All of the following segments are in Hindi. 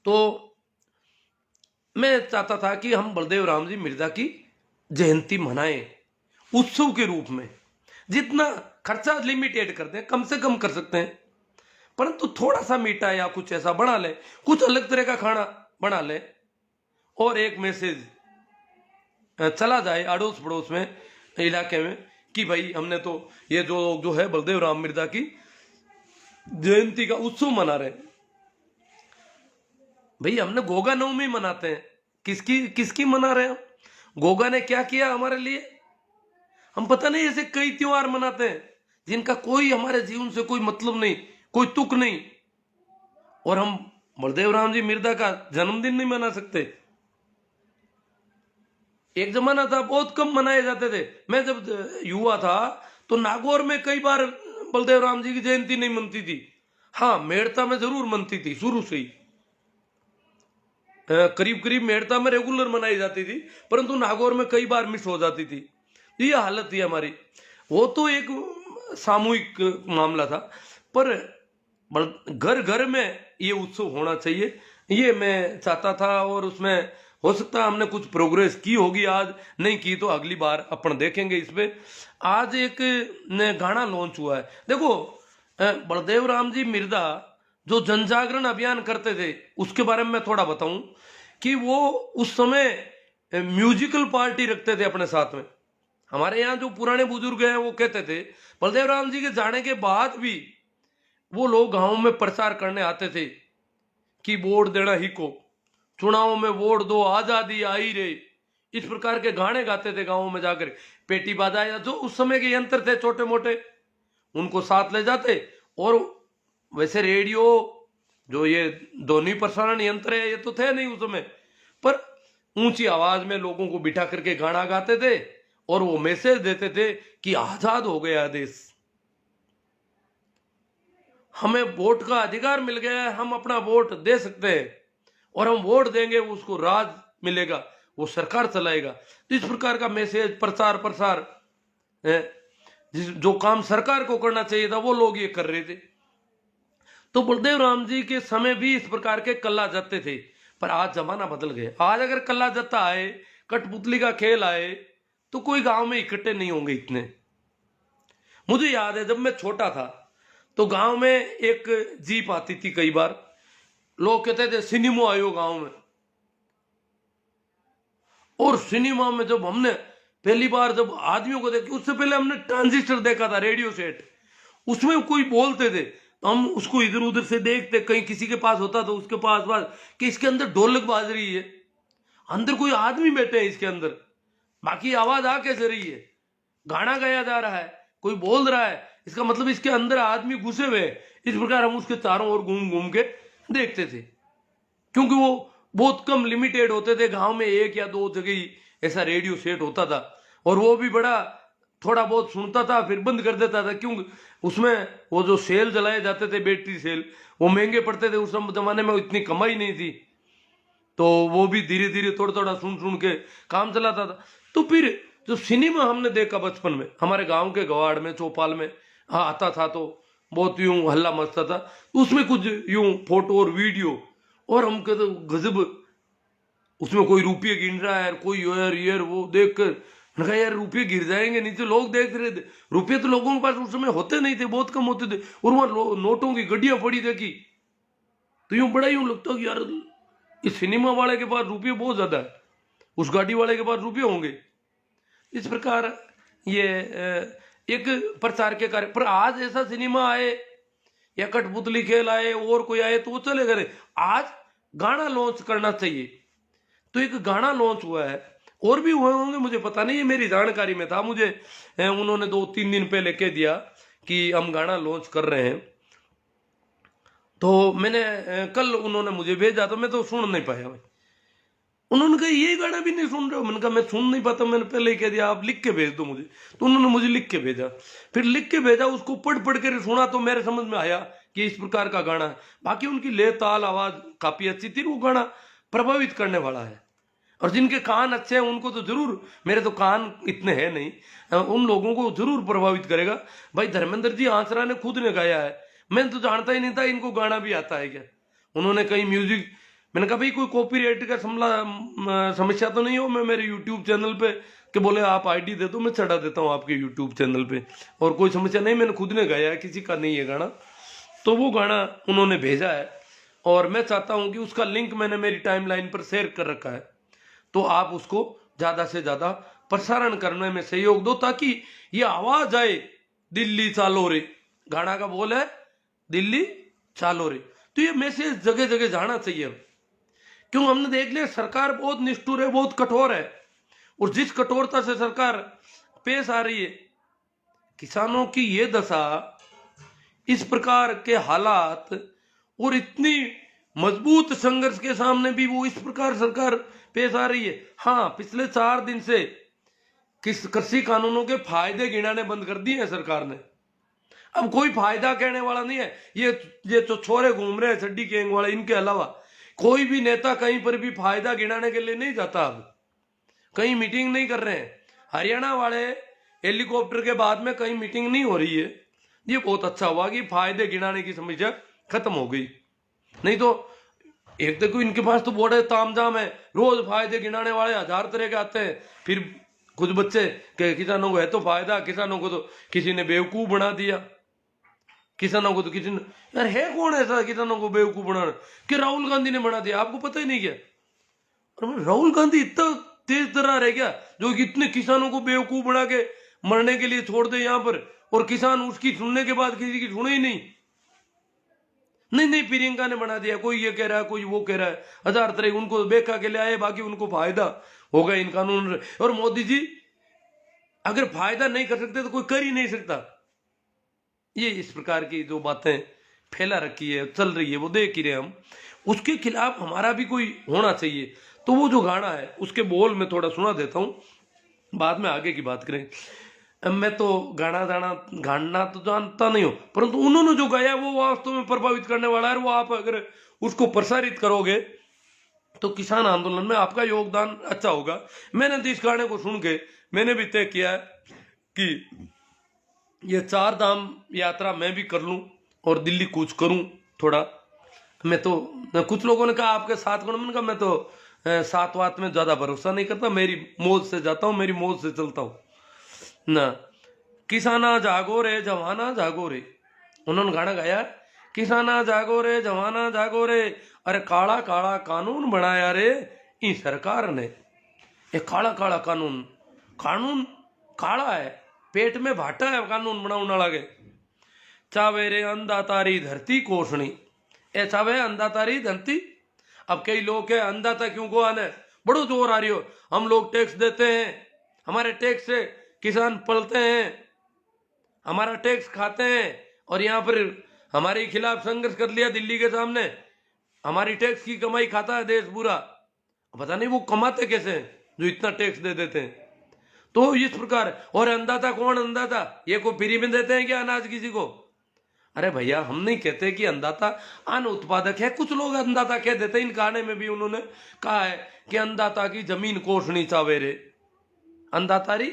तो मैं चाहता था कि हम बलदेव राम जी मिर्जा की जयंती मनाएं उत्सव के रूप में। जितना खर्चा लिमिटेड कर दें, कम से कम कर सकते हैं, परंतु थोड़ा सा मीठा या कुछ ऐसा बना लें, कुछ अलग तरह का खाना बना लें, और एक मैसेज चला जाए अड़ोस पड़ोस में, इलाके में, कि भाई हमने तो ये जो लोग जो है बलदेव राम मिर्जा की जयंती का उत्सव मना रहे हैं। भाई हमने गोगा नवमी मनाते हैं, किसकी किसकी मना रहे हैं हम? गोगा ने क्या किया हमारे लिए? हम पता नहीं ऐसे कई त्योहार मनाते हैं जिनका कोई हमारे जीवन से कोई मतलब नहीं, कोई तुक नहीं, और हम बलदेव राम जी मिर्जा का जन्मदिन नहीं मना सकते। एक जमाना था बहुत कम मनाए जाते थे। मैं जब युवा था तो नागौर में कई बार बलदेव राम जी की जयंती नहीं मनती थी। हाँ, मेड़ता में जरूर मनती थी शुरू से ही, करीब करीब मेड़ता में रेगुलर मनाई जाती थी, परंतु नागौर में कई बार मिस हो जाती थी। ये हालत थी हमारी। वो तो एक सामूहिक मामला था, पर घर घर में ये उत्सव होना चाहिए, ये मैं चाहता था। और उसमें हो सकता है हमने कुछ प्रोग्रेस की होगी, आज नहीं की तो अगली बार अपन देखेंगे इस पे। आज एक गाना लॉन्च हुआ है, देखो बलदेव राम जी मिर्जा जो जनजागरण अभियान करते थे उसके बारे में मैं थोड़ा बताऊं कि वो उस समय म्यूजिकल पार्टी रखते थे अपने साथ में। हमारे यहाँ जो पुराने बुजुर्ग हैं वो कहते थे बलदेव राम जी के जाने के बाद भी वो लोग गांव में प्रचार करने आते थे कि वोट देना ही को, चुनाव में वोट दो, आजादी आई रे, इस प्रकार के गाने गाते थे गांवों में जाकर। पेटी बाजा या जो उस समय के यंत्र थे छोटे मोटे, उनको साथ ले जाते। और वैसे रेडियो जो ये ध्वनि प्रसारण यंत्र है ये तो थे नहीं उस समय, पर ऊंची आवाज में लोगों को बिठा करके गाना गाते थे और वो मैसेज देते थे कि आजाद हो गया देश, हमें वोट का अधिकार मिल गया है, हम अपना वोट दे सकते हैं, और हम वोट देंगे उसको राज मिलेगा, वो सरकार चलाएगा। तो इस प्रकार का मैसेज प्रसार जो काम सरकार को करना चाहिए था वो लोग ये कर रहे थे। तो बलदेव राम जी के समय भी इस प्रकार के कल्ला जत्ते थे, पर आज जमाना बदल गया। आज अगर कल्ला जत्ता आए, कठपुतली का खेल आए, तो कोई गांव में इकट्ठे नहीं होंगे इतने। मुझे याद है जब मैं छोटा था तो गांव में एक जीप आती थी, कई बार लोग कहते थे सिनेमा आयो गांव में। और सिनेमा में जब हमने पहली बार जब आदमियों को देखा, उससे पहले हमने ट्रांजिस्टर देखा था, रेडियो सेट, उसमें कोई बोलते थे तो हम उसको इधर उधर से देखते, कहीं किसी के पास होता तो उसके पास कि इसके अंदर ढोलक बाज रही है, अंदर कोई आदमी बैठे हैं इसके अंदर, बाकी आवाज आ कैसे रही है, गाना गाया जा रहा है, कोई बोल रहा है, इसका मतलब इसके अंदर आदमी घुसे हुए हैं। इस प्रकार हम उसके चारों ओर घूम घूम के देखते थे, क्योंकि वो बहुत कम लिमिटेड होते थे। गांव में एक या दो जगह ही ऐसा रेडियो सेट होता था, और वो भी बड़ा थोड़ा बहुत सुनता था फिर बंद कर देता था, क्योंकि उसमें वो जो सेल जलाए जाते थे, बैटरी सेल, वो महंगे पड़ते थे। उस जमाने में इतनी कमाई नहीं थी, तो वो भी धीरे धीरे थोड़ा थोड़ा सुन सुन के काम चलाता था। तो फिर जो सिनेमा हमने देखा बचपन में हमारे गांव के गवाड़ में, चौपाल में आता था, तो बहुत यूं हल्ला मचता था, उसमें कुछ यूं फोटो और वीडियो, और हम कहते गजब, उसमें कोई रुपये गिन रहा है, कोई यार वो देख कर कहा यार रुपये गिर जाएंगे नीचे, लोग देख रहे थे। रुपये तो लोगों के पास उस समय होते नहीं थे, बहुत कम होते थे, और वहां नोटों की गड्डियां पड़ी देखी तो यूं बड़ा यूं लगता कि यार इस सिनेमा वाले के पास रुपये बहुत ज्यादा है, उस गाड़ी वाले के पास रुपये होंगे। इस प्रकार ये एक प्रचार के कार्य। पर आज ऐसा सिनेमा आए या कठपुतली खेल आए और कोई आए तो वो चले गए। आज गाना लॉन्च करना चाहिए, तो एक गाना लॉन्च हुआ है, और भी हुए होंगे मुझे पता नहीं, ये मेरी जानकारी में था, मुझे उन्होंने 2-3 दिन पहले कह दिया कि हम गाना लॉन्च कर रहे हैं। तो मैंने कल उन्होंने मुझे भेजा, तो मैं तो सुन नहीं पाया भाई। उन्होंने कहा ये गाना भी नहीं सुन रहे हो? मैंने कहा मैं सुन नहीं पाता, मैंने पहले ही कह दिया आप लिख के भेज दो मुझे। तो उन्होंने मुझे लिख के भेजा, फिर लिख के भेजा, उसको पढ़ पढ़ कर सुना तो मेरे समझ में आया कि इस प्रकार का गाना है। बाकी उनकी ले ताल आवाज काफी अच्छी थी, वो गाना प्रभावित करने वाला है। और जिनके कान अच्छे हैं उनको तो जरूर, मेरे तो कान इतने हैं नहीं, उन लोगों को जरूर प्रभावित करेगा। भाई धर्मेंद्र जी आंसरा ने खुद ने गाया है, मैं तो जानता ही नहीं था इनको गाना भी आता है क्या। उन्होंने कहीं म्यूजिक मैंने कहा भाई कोई कॉपीराइट का समस्या तो नहीं हो, मैं मेरे यूट्यूब चैनल पे कि बोले आप आईडी दे दो मैं चढ़ा देता हूँ आपके यूट्यूब चैनल पे, और कोई समस्या नहीं, मैंने खुद ने गाया है, किसी का नहीं है गाना। तो वो गाना उन्होंने भेजा है और मैं चाहता हूँ कि उसका लिंक मैंने मेरी टाइमलाइन पर शेयर कर रखा है, तो आप उसको ज़्यादा से ज़्यादा प्रसारण करने में सहयोग दो, ताकि ये आवाज़ आए, दिल्ली चालो रे, गाना का बोल है दिल्ली चालो रे। तो ये मैसेज जगह जगह जाना चाहिए। क्यों, हमने देख लिया सरकार बहुत निष्ठुर है, बहुत कठोर है, और जिस कठोरता से सरकार पेश आ रही है, किसानों की ये दशा, इस प्रकार के हालात और इतनी मजबूत संघर्ष के सामने भी वो इस प्रकार सरकार पेश आ रही है। हाँ, पिछले 4 दिन से किस कृषि कानूनों के फायदे गिनाने बंद कर दिए हैं सरकार ने। अब कोई फायदा कहने वाला नहीं है। ये जो छोरे घूम रहे हैं चड्डी गैंग वाले, इनके अलावा कोई भी नेता कहीं पर भी फायदा गिनाने के लिए नहीं जाता। अब कहीं मीटिंग नहीं कर रहे हैं। हरियाणा वाले हेलीकॉप्टर के बाद में कहीं मीटिंग नहीं हो रही है। ये बहुत अच्छा हुआ कि फायदे गिनाने की समस्या खत्म हो गई। नहीं तो एक देखो इनके पास तो बड़े तामझाम है, रोज फायदे गिनाने वाले 1000 तरह के आते हैं। फिर कुछ बच्चे के किसानों को है तो फायदा, किसानों को तो किसी ने बेवकूफ बना दिया, किसानों को तो किसी ने, यार है कौन ऐसा किसानों को बेवकूफ बनाना, कि राहुल गांधी ने बना दिया, आपको पता ही नहीं क्या? और राहुल गांधी इतना तेज तरह रह गया जो इतने किसानों को बेवकूफ बना के मरने के लिए छोड़ दे यहाँ पर, और किसान उसकी सुनने के बाद किसी की सुने ही नहीं। नहीं, प्रियंका ने बना दिया, कोई ये कह रहा है कोई वो कह रहा है, 1000 तरह उनको बेखा के ले आए, बाकी उनको फायदा होगा इन कानून। और मोदी जी अगर फायदा नहीं कर सकते तो कोई कर ही नहीं सकता। ये इस प्रकार की जो बातें फैला रखी है, चल रही है, वो देख ही रहे हम। उसके खिलाफ हमारा भी कोई होना चाहिए। तो वो जो गाना है उसके बोल में थोड़ा सुना देता हूँ, बाद में आगे की बात करें। मैं तो गाना तो जानता नहीं हूँ, परंतु उन्होंने जो गाया वो वास्तव में प्रभावित करने वाला है। वो आप अगर उसको प्रसारित करोगे तो किसान आंदोलन में आपका योगदान अच्छा होगा। मैंने तो इस गाने को सुन के मैंने भी तय किया है कि ये 4 धाम यात्रा मैं भी कर लूं और दिल्ली कूच करूं थोड़ा। मैं तो, कुछ लोगों ने कहा आपके साथ कौन, मैंने कहा मैं तो सात वात में ज्यादा भरोसा नहीं करता, मेरी मौज से जाता हूं, मेरी मौज से चलता हूं ना। किसाना जागो रे जवाना जागो रे, उन्होंने गाना गाया, किसाना जागो रे जवाना जागो रे, अरे काला काला कानून बनाया रे ई सरकार ने। ये काला काला कानून, कानून काला है, पेट में भाटा है कानून बनाने लगे। चावे रे अंधा तारी धरती कोसनी, ए चावे अंधा तारी धरती। अब कई लोग है अंधाता क्यों को आने, बड़ो जोर आ रही हो, हम लोग टैक्स देते हैं, हमारे टैक्स से किसान पलते हैं, हमारा टैक्स खाते हैं, और यहाँ पर हमारे खिलाफ संघर्ष कर लिया दिल्ली के सामने, हमारी टैक्स की कमाई खाता है देश पूरा। पता नहीं वो कमाते कैसे हैं जो इतना टैक्स दे देते हैं। तो इस प्रकार, और अंधाता कौन, अंधाता ये को फ्री में देते हैं क्या अनाज किसी को? अरे भैया हम नहीं कहते कि अंधाता अन्न उत्पादक है, कुछ लोग अंधाता कह देते हैं। इन गाने में भी उन्होंने कहा है कि अंधाता की जमीन कोसनी चावे रे, अंधातारी।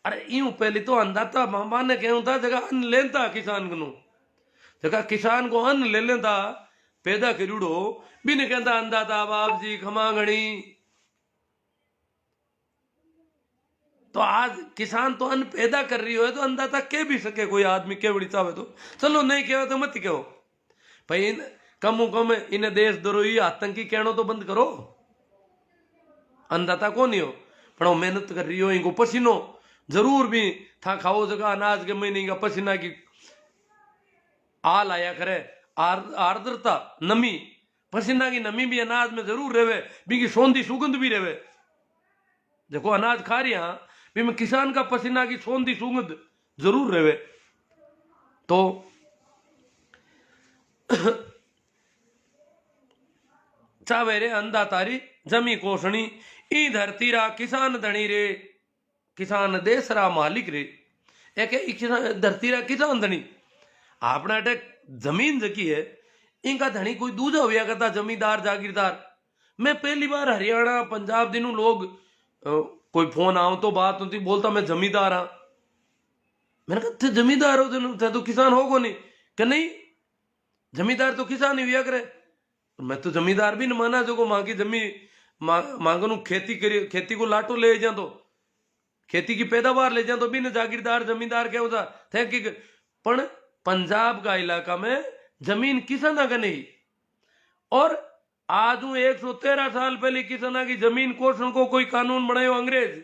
अरे यूं पहले तो अंधाता मामा ने कहूं था जगह अन्न लेता किसान को, जगह किसान को अन्न ले लेता पैदा करूड़ो, भी नहीं कहता अंधाता बाप जी खमा घड़ी। तो आज किसान तो अन्न पैदा कर रही हो तो अंधाता कह भी सके कोई आदमी, के बड़ी चाहे तो चलो, नहीं कहो तो मत कहो भाई। कम कम इन्हें देशद्रोही आतंकी कहना तो बंद करो। अंधाता को नहीं हो पर मेहनत कर रही हो, इनको पसीनो जरूर भी था खाओ जगह अनाज के महीने का पसीना की आल आया करे, आर्द्रता नमी, पसीना की नमी भी अनाज में जरूर रहे, भी की सौंधी सुगंध भी रहे। देखो अनाज खा रही हाँ भी में किसान का पसीना की सौंधी सुगंध जरूर रहे। तो चावे रे अंधा तारी जमी कोसणी, ई धरती रा किसान धनी रे, किसान देश रा मालिक रे। एक धरती रा किसान धनी, अपना अटक जमीन जकी है इनका धनी कोई दूजा हुआ करता, जमींदार जागीरदार। मैं पहली बार हरियाणा पंजाब दिनों लोग कोई फोन आओ तो बात होती, बोलता मैं जमींदार हाँ। मैंने कहा जमींदार हो तो किसान हो को नहीं? कि नहीं, जमींदार तो किसान ही हुआ करे। मैं तो जमींदार भी न माना जो को मां की जमीन मांगनू खेती करी, खेती को लाटो ले जा तो खेती की पैदावार ले जा तो भी न जागीरदार जमींदार क्या होता थे कि पण पंजाब का इलाका में जमीन किसाना का नहीं। और आज 113 साल पहले किसाना की जमीन कोषण को कोई कानून बनायो अंग्रेज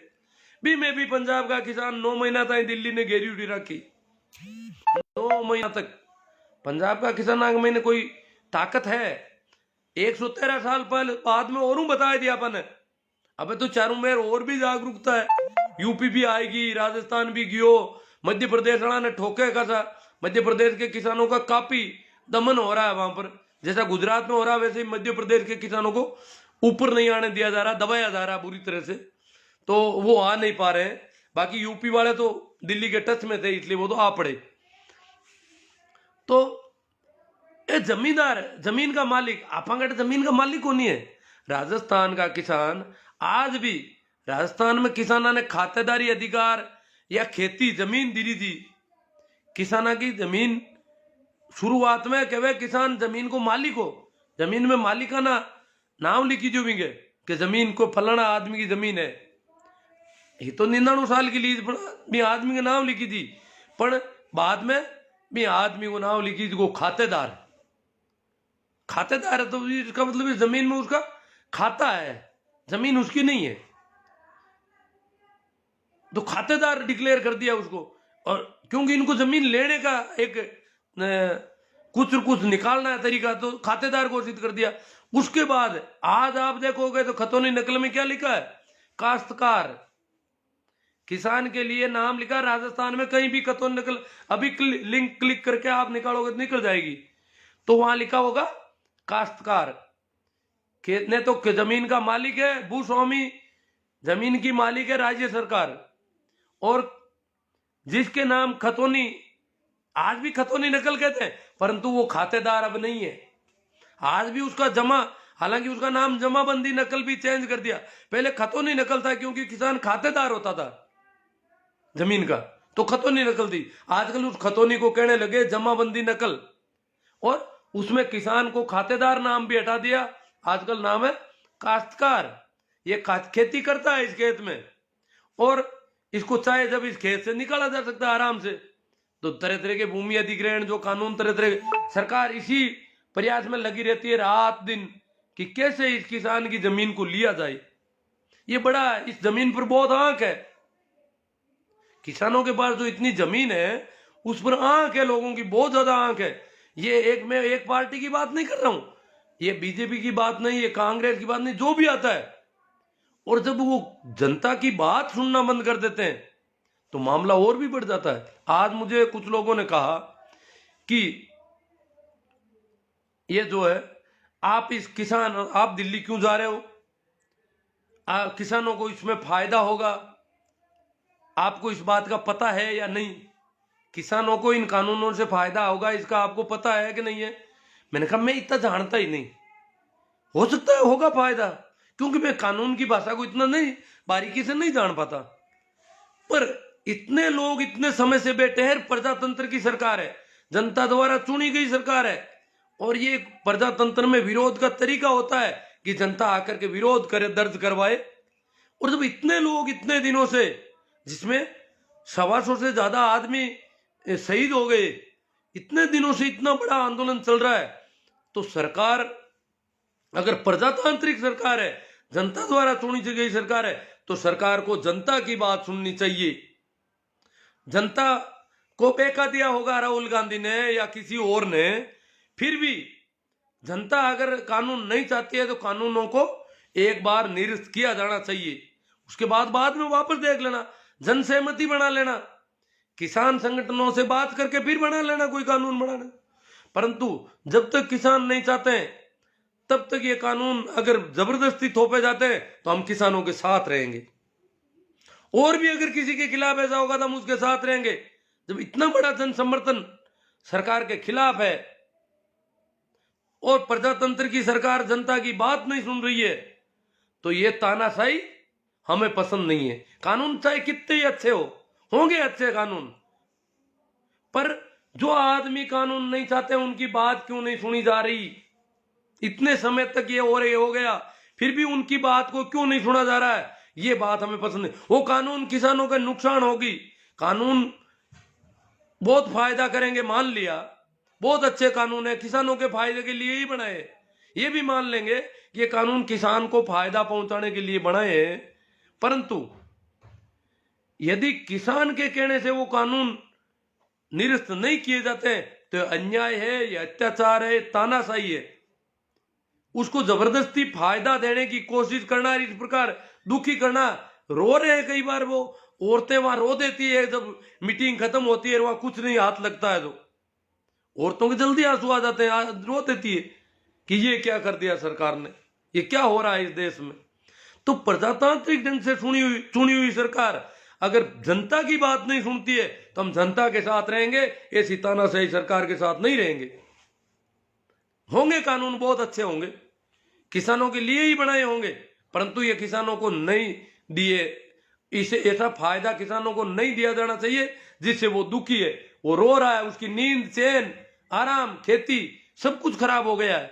भी, मैं भी पंजाब का किसान 9 महीना तक दिल्ली ने घेरी उड़ी रखी, 9 महीना तक पंजाब का किसान आगे मैंने कोई ताकत है। 113 साल पहले बाद में और बता दिया अपन, अबे तो चारों मेर और भी जागरूकता है, यूपी भी आएगी, राजस्थान भी गियो, मध्य प्रदेश वाला ने ठोके का सा, मध्य प्रदेश के किसानों का काफी दमन हो रहा है वहां पर, जैसा गुजरात में हो रहा है वैसे ही मध्य प्रदेश के किसानों को ऊपर नहीं आने दिया जा रहा, दबाया जा रहा बुरी तरह से, तो वो आ नहीं पा रहे हैं। बाकी यूपी वाले तो दिल्ली के टच में थे इसलिए वो तो आ पड़े। तो ये जमींदार जमीन का मालिक आपांगट जमीन का मालिक कौन है? राजस्थान का किसान आज भी, राजस्थान में किसाना ने खातेदारी अधिकार या खेती जमीन दी थी, किसाना की जमीन शुरुआत में कहे किसान जमीन को मालिक हो, जमीन में मालिकाना नाम लिखी जो भी कि जमीन को फलाना आदमी की जमीन है, ये तो 99 साल की लीज भी आदमी का नाम लिखी थी, पर बाद में भी आदमी को नाम लिखी थी को खातेदार, खातेदार है तो इसका मतलब जमीन में उसका खाता है, जमीन उसकी नहीं है, तो खातेदार डिक्लेयर कर दिया उसको। और क्योंकि इनको जमीन लेने का एक कुछ निकालना है तरीका, तो खातेदार घोषित कर दिया। उसके बाद आज आप देखोगे तो खतौनी नकल में क्या लिखा है? काश्तकार, किसान के लिए नाम लिखा। राजस्थान में कहीं भी खतौनी नकल अभी लिंक क्लिक करके आप निकालोगे तो निकल जाएगी, तो वहां लिखा होगा काश्तकार। खेत ने तो जमीन का मालिक है भूस्वामी, जमीन की मालिक है राज्य सरकार, और जिसके नाम खतौनी, आज भी खतौनी नकल कहते हैं, परंतु वो खातेदार अब नहीं है, आज भी उसका जमा, हालांकि उसका नाम जमाबंदी नकल भी चेंज कर दिया, पहले खतौनी नकल था क्योंकि किसान खातेदार होता था जमीन का, तो खतौनी नकल थी। आजकल उस खतौनी को कहने लगे जमाबंदी नकल, और उसमें किसान को खातेदार नाम भी हटा दिया, आजकल नाम है काश्तकार। ये खेती करता है इस खेत में, और इसको चाहे जब इस खेत से निकाला जा सकता है आराम से, तो तरह तरह के भूमि अधिग्रहण जो कानून, तरह तरह सरकार इसी प्रयास में लगी रहती है रात दिन कि कैसे इस किसान की जमीन को लिया जाए। ये बड़ा, इस जमीन पर बहुत आंख है, किसानों के पास जो इतनी जमीन है उस पर आंख है, लोगों की बहुत ज्यादा आंख है। ये मैं एक पार्टी की बात नहीं कर रहा हूं, ये बीजेपी की बात नहीं, ये कांग्रेस की बात नहीं, जो भी आता है, और जब वो जनता की बात सुनना बंद कर देते हैं तो मामला और भी बढ़ जाता है। आज मुझे कुछ लोगों ने कहा कि ये जो है, आप इस किसान, आप दिल्ली क्यों जा रहे हो, किसानों को इसमें फायदा होगा, आपको इस बात का पता है या नहीं, किसानों को इन कानूनों से फायदा होगा इसका आपको पता है कि नहीं है? मैंने कहा मैं इतना जानता ही नहीं, हो सकता है होगा फायदा, क्योंकि मैं कानून की भाषा को इतना नहीं बारीकी से नहीं जान पाता, पर इतने लोग इतने समय से बैठे हैं, प्रजातंत्र की सरकार है, जनता द्वारा चुनी गई सरकार है, और ये प्रजातंत्र में विरोध का तरीका होता है कि जनता आकर के विरोध करे, दर्ज करवाए। और जब इतने लोग इतने दिनों से, जिसमें 125 से ज्यादा आदमी शहीद हो गए, इतने दिनों से इतना बड़ा आंदोलन चल रहा है, तो सरकार अगर प्रजातांत्रिक सरकार है, जनता द्वारा चुनी गई सरकार है, तो सरकार को जनता की बात सुननी चाहिए। जनता को बेका दिया होगा राहुल गांधी ने या किसी और ने, फिर भी जनता अगर कानून नहीं चाहती है तो कानूनों को एक बार निरस्त किया जाना चाहिए, उसके बाद में वापस देख लेना, जन सहमति बना लेना, किसान संगठनों से बात करके फिर बना लेना कोई कानून बनाना। परंतु जब तक किसान नहीं चाहते हैं तब तक ये कानून अगर जबरदस्ती थोपे जाते हैं तो हम किसानों के साथ रहेंगे, और भी अगर किसी के खिलाफ ऐसा होगा तो हम उसके साथ रहेंगे। जब इतना बड़ा जन समर्थन सरकार के खिलाफ है और प्रजातंत्र की सरकार जनता की बात नहीं सुन रही है, तो ये तानाशाही हमें पसंद नहीं है। कानून चाहे कितने ही अच्छे होंगे अच्छे कानून, पर जो आदमी कानून नहीं चाहते उनकी बात क्यों नहीं सुनी जा रही? इतने समय तक ये हो गया, फिर भी उनकी बात को क्यों नहीं सुना जा रहा है? ये बात हमें पसंद है। वो कानून किसानों का नुकसान होगी, कानून बहुत फायदा करेंगे, मान लिया, बहुत अच्छे कानून है, किसानों के फायदे के लिए ही बनाए, ये भी मान लेंगे कि ये कानून किसान को फायदा पहुंचाने के लिए बनाए हैं, परंतु यदि किसान के कहने से वो कानून निरस्त नहीं किए जाते तो अन्याय है, या अत्याचार है, तानाशाही है। उसको जबरदस्ती फायदा देने की कोशिश करना, इस प्रकार दुखी करना, रो रहे हैं कई बार वो औरतें वहां रो देती है, जब मीटिंग खत्म होती है वहां कुछ नहीं हाथ लगता है तो औरतों के जल्दी आंसू आ जाते हैं, रो देती है कि ये क्या कर दिया सरकार ने, ये क्या हो रहा है इस देश में। तो प्रजातांत्रिक ढंग से चुनी हुई सरकार अगर जनता की बात नहीं सुनती है तो हम जनता के साथ रहेंगे, ऐसी तानाशाही सरकार के साथ नहीं रहेंगे। होंगे कानून बहुत अच्छे होंगे, किसानों के लिए ही बनाए होंगे, परंतु ये किसानों को नहीं दिए, इसे ऐसा फायदा किसानों को नहीं दिया जाना चाहिए जिससे वो दुखी है, वो रो रहा है, उसकी नींद, चैन, आराम, खेती सब कुछ खराब हो गया है,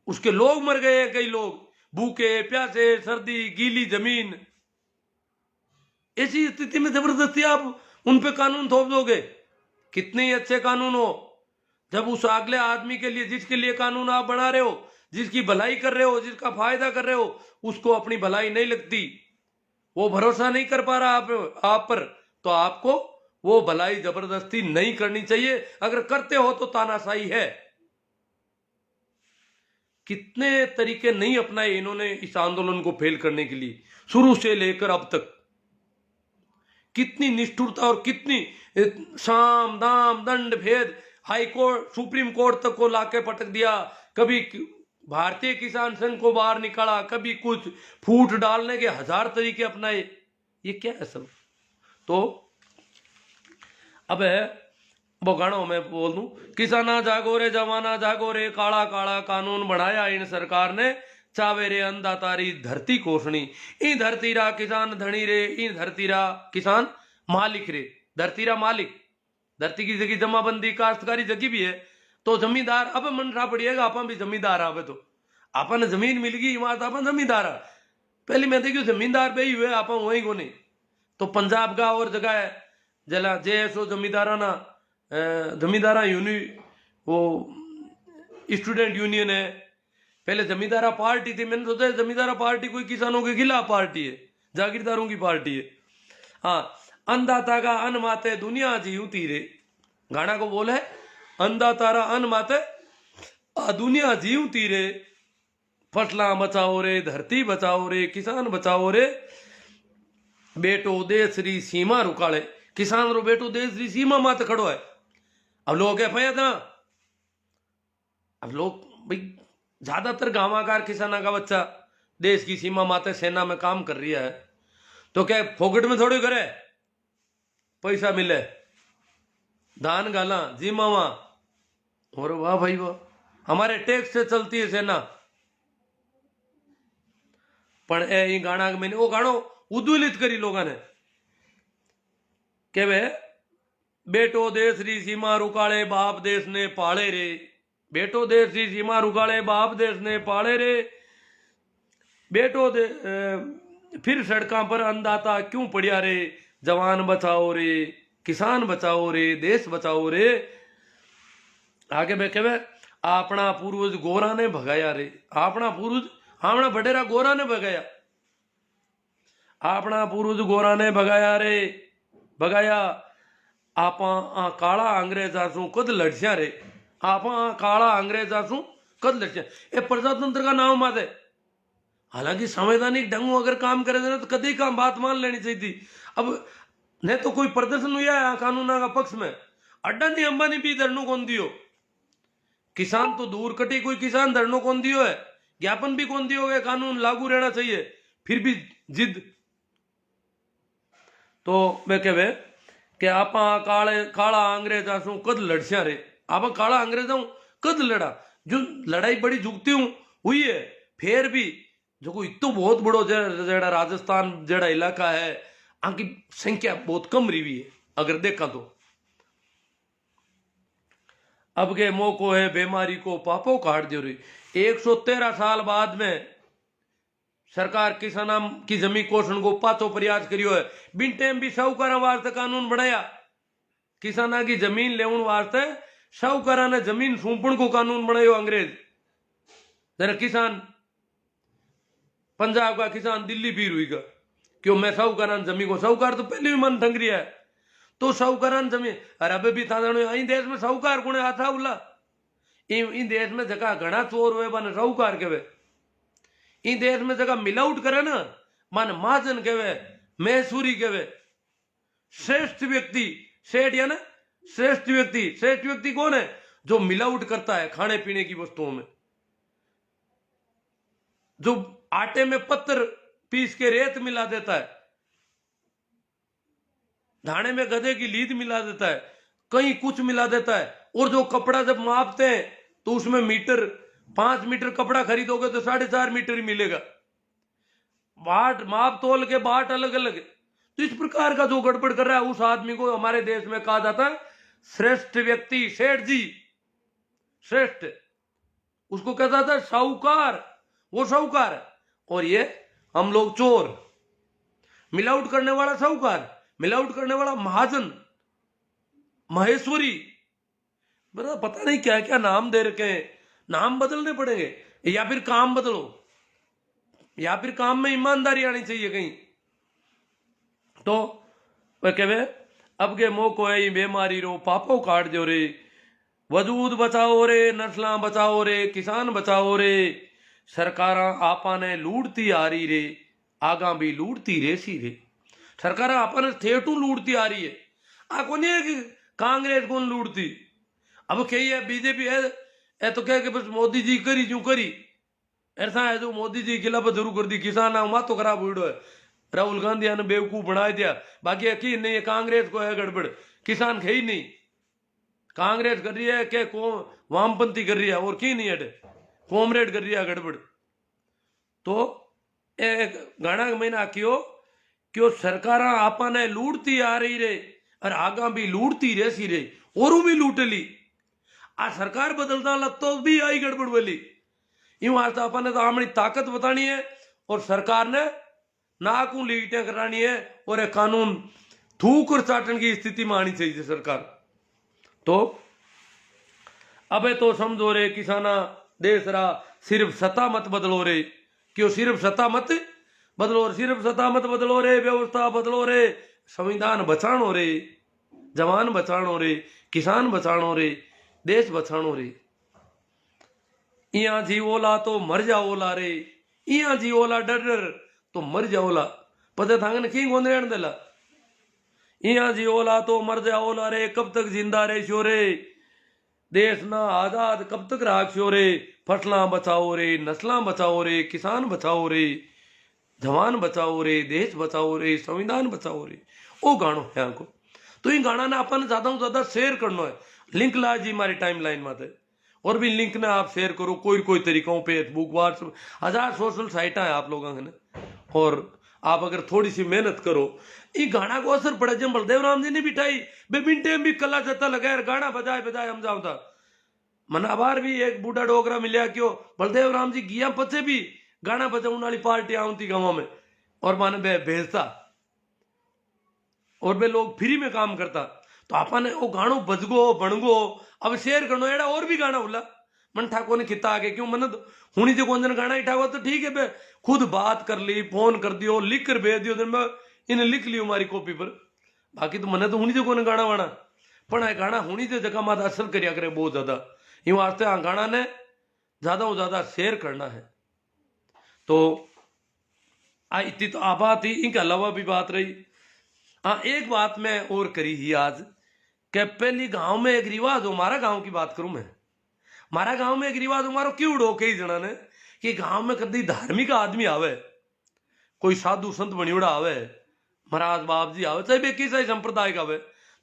उसके लोग मर गए हैं, कई लोग भूखे प्यासे, सर्दी, गीली जमीन। ऐसी स्थिति में जबरदस्ती आप उन पे कानून थोप दोगे, कितने ही अच्छे कानून हो, जब उस अगले आदमी के लिए, जिसके लिए कानून आप बना रहे हो, जिसकी भलाई कर रहे हो, जिसका फायदा कर रहे हो, उसको अपनी भलाई नहीं लगती, वो भरोसा नहीं कर पा रहा आप पर, तो आपको वो भलाई जबरदस्ती नहीं करनी चाहिए। अगर करते हो तो तानाशाही है। कितने तरीके नहीं अपनाए इन्होंने इस आंदोलन को फेल करने के लिए, शुरू से लेकर अब तक कितनी निष्ठुरता और कितनी साम दाम दंड भेद, हाई कोर्ट, सुप्रीम कोर्ट तक को लाके पटक दिया, कभी भारतीय किसान संघ को बाहर निकाला, कभी कुछ फूट डालने के हजार तरीके अपनाए, ये क्या है सब। तो अब है वो गाणों में बोल दूं, किसाना जागो रे, जवाना जागो रे, काला काला कानून बनाया इन सरकार ने, चावे रे अंधा तारी धरती कोसणी, इन धरती रा किसान धनी रे, इन धरती रा किसान मालिक रे, धरती रा मालिक, धरती की जगह जमाबंदी काश्तकारी जगह भी है, तो जमींदार अब मन रहा पड़िएगा, आप भी जमींदार आवे, तो आपने जमीन मिल गई वहां तो आप जमींदार आ, पहले मैं देखियो जमींदार पे ही हुए आप वही को नहीं। तो पंजाब का और जगह है जला जेएसओ जमींदारा यूनि, वो स्टूडेंट यूनियन है, पहले जमींदारा पार्टी थी, मैंने सोचा जमींदारा पार्टी कोई किसानों के खिलाफ पार्टी है, जागीरदारों की पार्टी है। हाँ, अन्नदाता का अन्न माते दुनिया जीवती रे, गाना को बोले अन्नदाता रा अन्न माते दुनिया जीवती रे, फसला बचाओ रे, धरती बचाओ रे, किसान बचाओ रे, बेटो देश री सीमा रुकाले, किसान रो बेटो देश री सीमा माते खड़ो है। अब लोग क्या फया था, अब लोग भाई ज्यादातर गांवाकार किसाना का बच्चा देश की सीमा माते सेना में काम कर रही है, तो क्या फोकट में थोड़ी करे, पैसा मिले, धान गाला जी मावा, और वाह भाई वाह, हमारे टैक्स से चलती है सेना। पण ए गाना मैंने वो गाणो उद्वेलित करी लोगों ने के वे बेटो देश री सीमा रुकाले, बाप देश ने पाले रे, बेटो देश री सीमा रुकाले, बाप देश ने पाले रे, बेटो दे फिर सड़कों पर अन्नदाता क्यों पड़िया रे, जवान बचाओ रे, किसान बचाओ रे, देश बचाओ रे। आगे मैं कहे अपना पूर्वज गोरा ने भगाया रे, अपना पूर्वज हमने बडेरा गोरा ने भगाया, अपना पूर्वज गोरा ने भगाया रे, भगाया, आप काला अंग्रेजा सु कद लड़सिया रे, आप काला अंग्रेजा सु कद लड़सिया, ये प्रजातंत्र का नाम माते। हालांकि संवैधानिक ढंग अगर काम करे ना तो कभी काम बात मान लेनी चाहिए थी। अब नहीं तो कोई प्रदर्शन हुआ है कानून का पक्ष में, अड्डानी अंबानी भी धरनो कौन दियो, किसान तो दूर कटी, कोई किसान धरनो कौन दियो है, ज्ञापन भी कौन दियो है, कानून लागू रहना चाहिए, फिर भी जिद। तो वे कहे कि आप काला अंग्रेजा सु कद लड़सिया रे, आप काला अंग्रेजा कद लड़ा, जो लड़ाई बड़ी जुगती हुई है, फिर भी जो कोई इतो बहुत बड़ो जेड़ा राजस्थान जेड़ा इलाका है, आंकी संख्या बहुत कम रही है अगर देखा तो। अब के मोह को है बीमारी को पापो काट दो रही। 113 साल बाद में सरकार किसाना की जमीन कोषण को पाचो प्रयास करियो है। बिन टाइम भी साहूकारा वास्ते कानून बनाया, किसाना की जमीन लेवन वास्ते साहूकारा ने जमीन सौंपण को कानून बनायो अंग्रेज। जरा किसान पंजाब का किसान दिल्ली पीर हुई का क्यों मैं साहूकारा जमीन को, साहूकार तो पहले भी मन ठंग रहा है तो साहूकारा जमीन। अरे अबे भी था देश में साहूकार को आता उला इन देश में जगह घना चोर हुए बन साहूकार के वे। इन देश में जगह मिलावट करे ना मन महाजन केवे, मैसूरी केवे। श्रेष्ठ व्यक्ति सेठ या ना श्रेष्ठ व्यक्ति कौन है? जो मिलावट करता है खाने पीने की वस्तुओं में, जो आटे में पत्थर पीस के रेत मिला देता है, धाने में गधे की लीद मिला देता है, कहीं कुछ मिला देता है। और जो कपड़ा जब मापते हैं तो उसमें मीटर 5 मीटर कपड़ा खरीदोगे तो 4.5 मीटर ही मिलेगा। बाट माप तोल के बाट अलग अलग। तो इस प्रकार का जो गड़बड़ कर रहा है उस आदमी को हमारे देश में कहा जाता है श्रेष्ठ व्यक्ति, सेठ जी श्रेष्ठ। उसको कहा जाता है साहूकार, वो साहूकार है। और ये हम लोग चोर, मिलावट करने वाला साहूकार, मिलावट करने वाला महाजन, महेश्वरी, पता नहीं क्या क्या नाम दे रखे हैं। नाम बदलने पड़ेंगे या फिर काम बदलो, या फिर काम में ईमानदारी आनी चाहिए कहीं। तो वह कहे अब के मोह को है बीमारी रो पापो काट दो रे, वजूद बचाओ रे, नस्लां बचाओ रे, किसान बचाओ रे। सरकारा आपा ने लूटती आ रही रे, आगा भी लूटती रेसी रे। सरकारा आपा ने थेटू लूटती आ रही है। आ को नहीं है कि कांग्रेस कौन लूटती। अब कही है बीजेपी है ए तो कह के बस मोदी जी करी जो करी, ऐसा है जो मोदी जी खिलाफ जरूर कर दी। किसान माँ तो खराब हुई है, राहुल गांधी ने बेवकूफ बना दिया। बाकी यकीन नहीं है कांग्रेस को है गड़बड़, किसान है ही नहीं। कांग्रेस कर रही है के वामपंथी कर रही है और की नहीं है कॉमरेड कर रही है गड़बड़। तो एक गाना मैंने आखियो क्यों सरकारा आपा ने लूटती आ रही रे और आगा भी लूटती रेसी रे, और भी लूट ली। आ सरकार बदलता लग तो भी आई गड़बड़ वाली। यूं आज अपन ने तो अपनी ताकत बतानी है और सरकार ने नाकू लीटें करानी है और एक कानून थूक और चाटन की स्थिति में आनी चाहिए सरकार। तो अबे तो समझो रे किसाना देश रा सिर्फ सत्ता मत बदलो रे, क्यों सिर्फ सत्ता मत बदलो, सिर्फ सत्ता मत बदलो रे, व्यवस्था बदलो रे, संविधान बचानो रे, जवान बचानो रे, किसान बचानो रे, देश बचानो रे। इया जीवोला तो मर जाओला रे, इया जीवोला डर डर तो मर जाओला। पता थांगन की गोंद रहने देला। इया जीवोला तो मर जाओला रे, कब तक जिंदा रहे शो रे, देश ना आजाद कब तक राखियो रे। फसलां बचाओ रे, नस्लां बचाओ रे, किसान बचाओ रे, जवान बचाओ रे, देश बचाओ रे, संविधान बचाओ रे। ओ गानो है को तो इन गाना ने अपन ज्यादा से ज्यादा शेयर करना है। लिंक ला जी हमारी टाइमलाइन में और भी लिंक ने आप शेयर करो कोई तरीकों पे, फेसबुक, व्हाट्सएप, 1000 सोशल साइट है आप लोगों ने। और आप अगर थोड़ी सी मेहनत करो ये गाना को असर पड़े। जब बलदेव राम जी ने बिठाई बेबिनटे भी कला जत्ता लगा गाना बजाए बजाए हम जाओ था मन। अबार भी एक बूढ़ा डोगरा मिलिया क्यों बलदेव राम जी गिया पचे भी गाना बजाने वाली पार्टी आती गाँव में और माने भेजता और वे लोग फ्री में काम करता। तो आपने वो गानो बजगो बनगो अब शेयर करनो एड़ा और भी गाना बोला मन ठाकुर ने खिता आगे क्यों मन हुनी जो कौन गाना ही ठाकुर तो ठीक है बे खुद बात कर ली, फोन कर दियो, लिख कर भेज दियो, मैं इन्हें लिख लियो हमारी कॉपी पर। बाकी तो मने तो हुनी जो कौन गाना वाना पण है गाना हुनी जो जगह माता असर करिया करे बहुत ज्यादा। यूं वास्ते हाँ गाना ने ज्यादा से ज्यादा शेयर करना है। तो इतनी तो आ बात ही, इनके अलावा भी बात रही। हाँ एक बात मैं और करी ही आज कि पहली गांव में एक रिवाज हो, हमारा गांव की बात करूं मैं, हमारा गांव में एक रिवाज हमारा क्यों उड़ो कई जना ने कि गांव में कभी धार्मिक आदमी आवे, कोई साधु संत बनियोड़ा आवे, महाराज बाप जी आवे, चाहे बेकी चाहे संप्रदाय का आवे,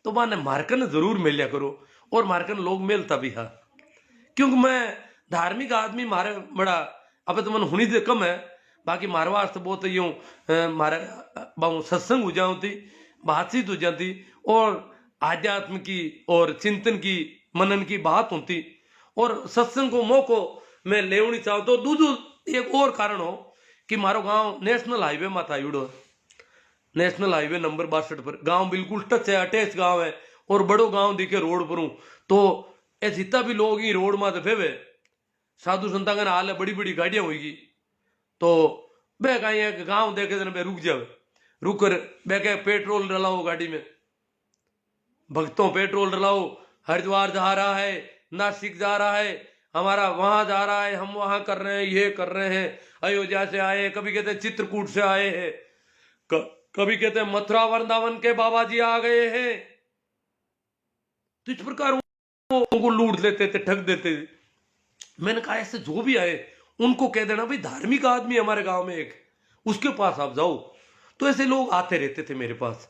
तो माने मार्कन जरूर मिलिया करो और मार्कन लोग मिलता भी है। क्योंकि मैं धार्मिक आदमी मारे बड़ा अब तो मन हुनी से कम है, बाकी मारे वास्ते बहुत यूं मारे बहु सत्संग हो जाती, बातचीत हो जाती और आध्यात्म की और चिंतन की मनन की बात होती और सत्संग को मौको मैं लेवनी चाहूँ। तो दूजो एक और कारण हो कि मारो गांव नेशनल हाईवे माथा आयुड़ो, नेशनल हाईवे नंबर 62 पर गांव बिल्कुल टच है, अटैच गांव है और बड़ो गांव दिखे रोड पर हूँ। तो ये जितना भी लोग ही रोड में फेवे साधु संता का हाल है, बड़ी बड़ी गाड़ियां होगी तो बे कहीं गांव देखे बे रुक जावे, रुक कर बे कह पेट्रोल डलाओ गाड़ी में, भक्तों पेट्रोल डलाओ, हरिद्वार जा रहा है, नासिक जा रहा है, हमारा वहां जा रहा है, हम वहां कर रहे हैं, ये कर रहे हैं, अयोध्या से आए, कभी कहते हैं चित्रकूट से आए हैं, कभी कहते हैं मथुरा वृंदावन के बाबा जी आ गए हैं। तो इस प्रकार उनको लूट लेते थे, ठग देते थे। मैंने कहा ऐसे जो भी आए उनको कह देना भाई धार्मिक आदमी हमारे गांव में एक, उसके पास आप जाओ। तो ऐसे लोग आते रहते थे मेरे पास,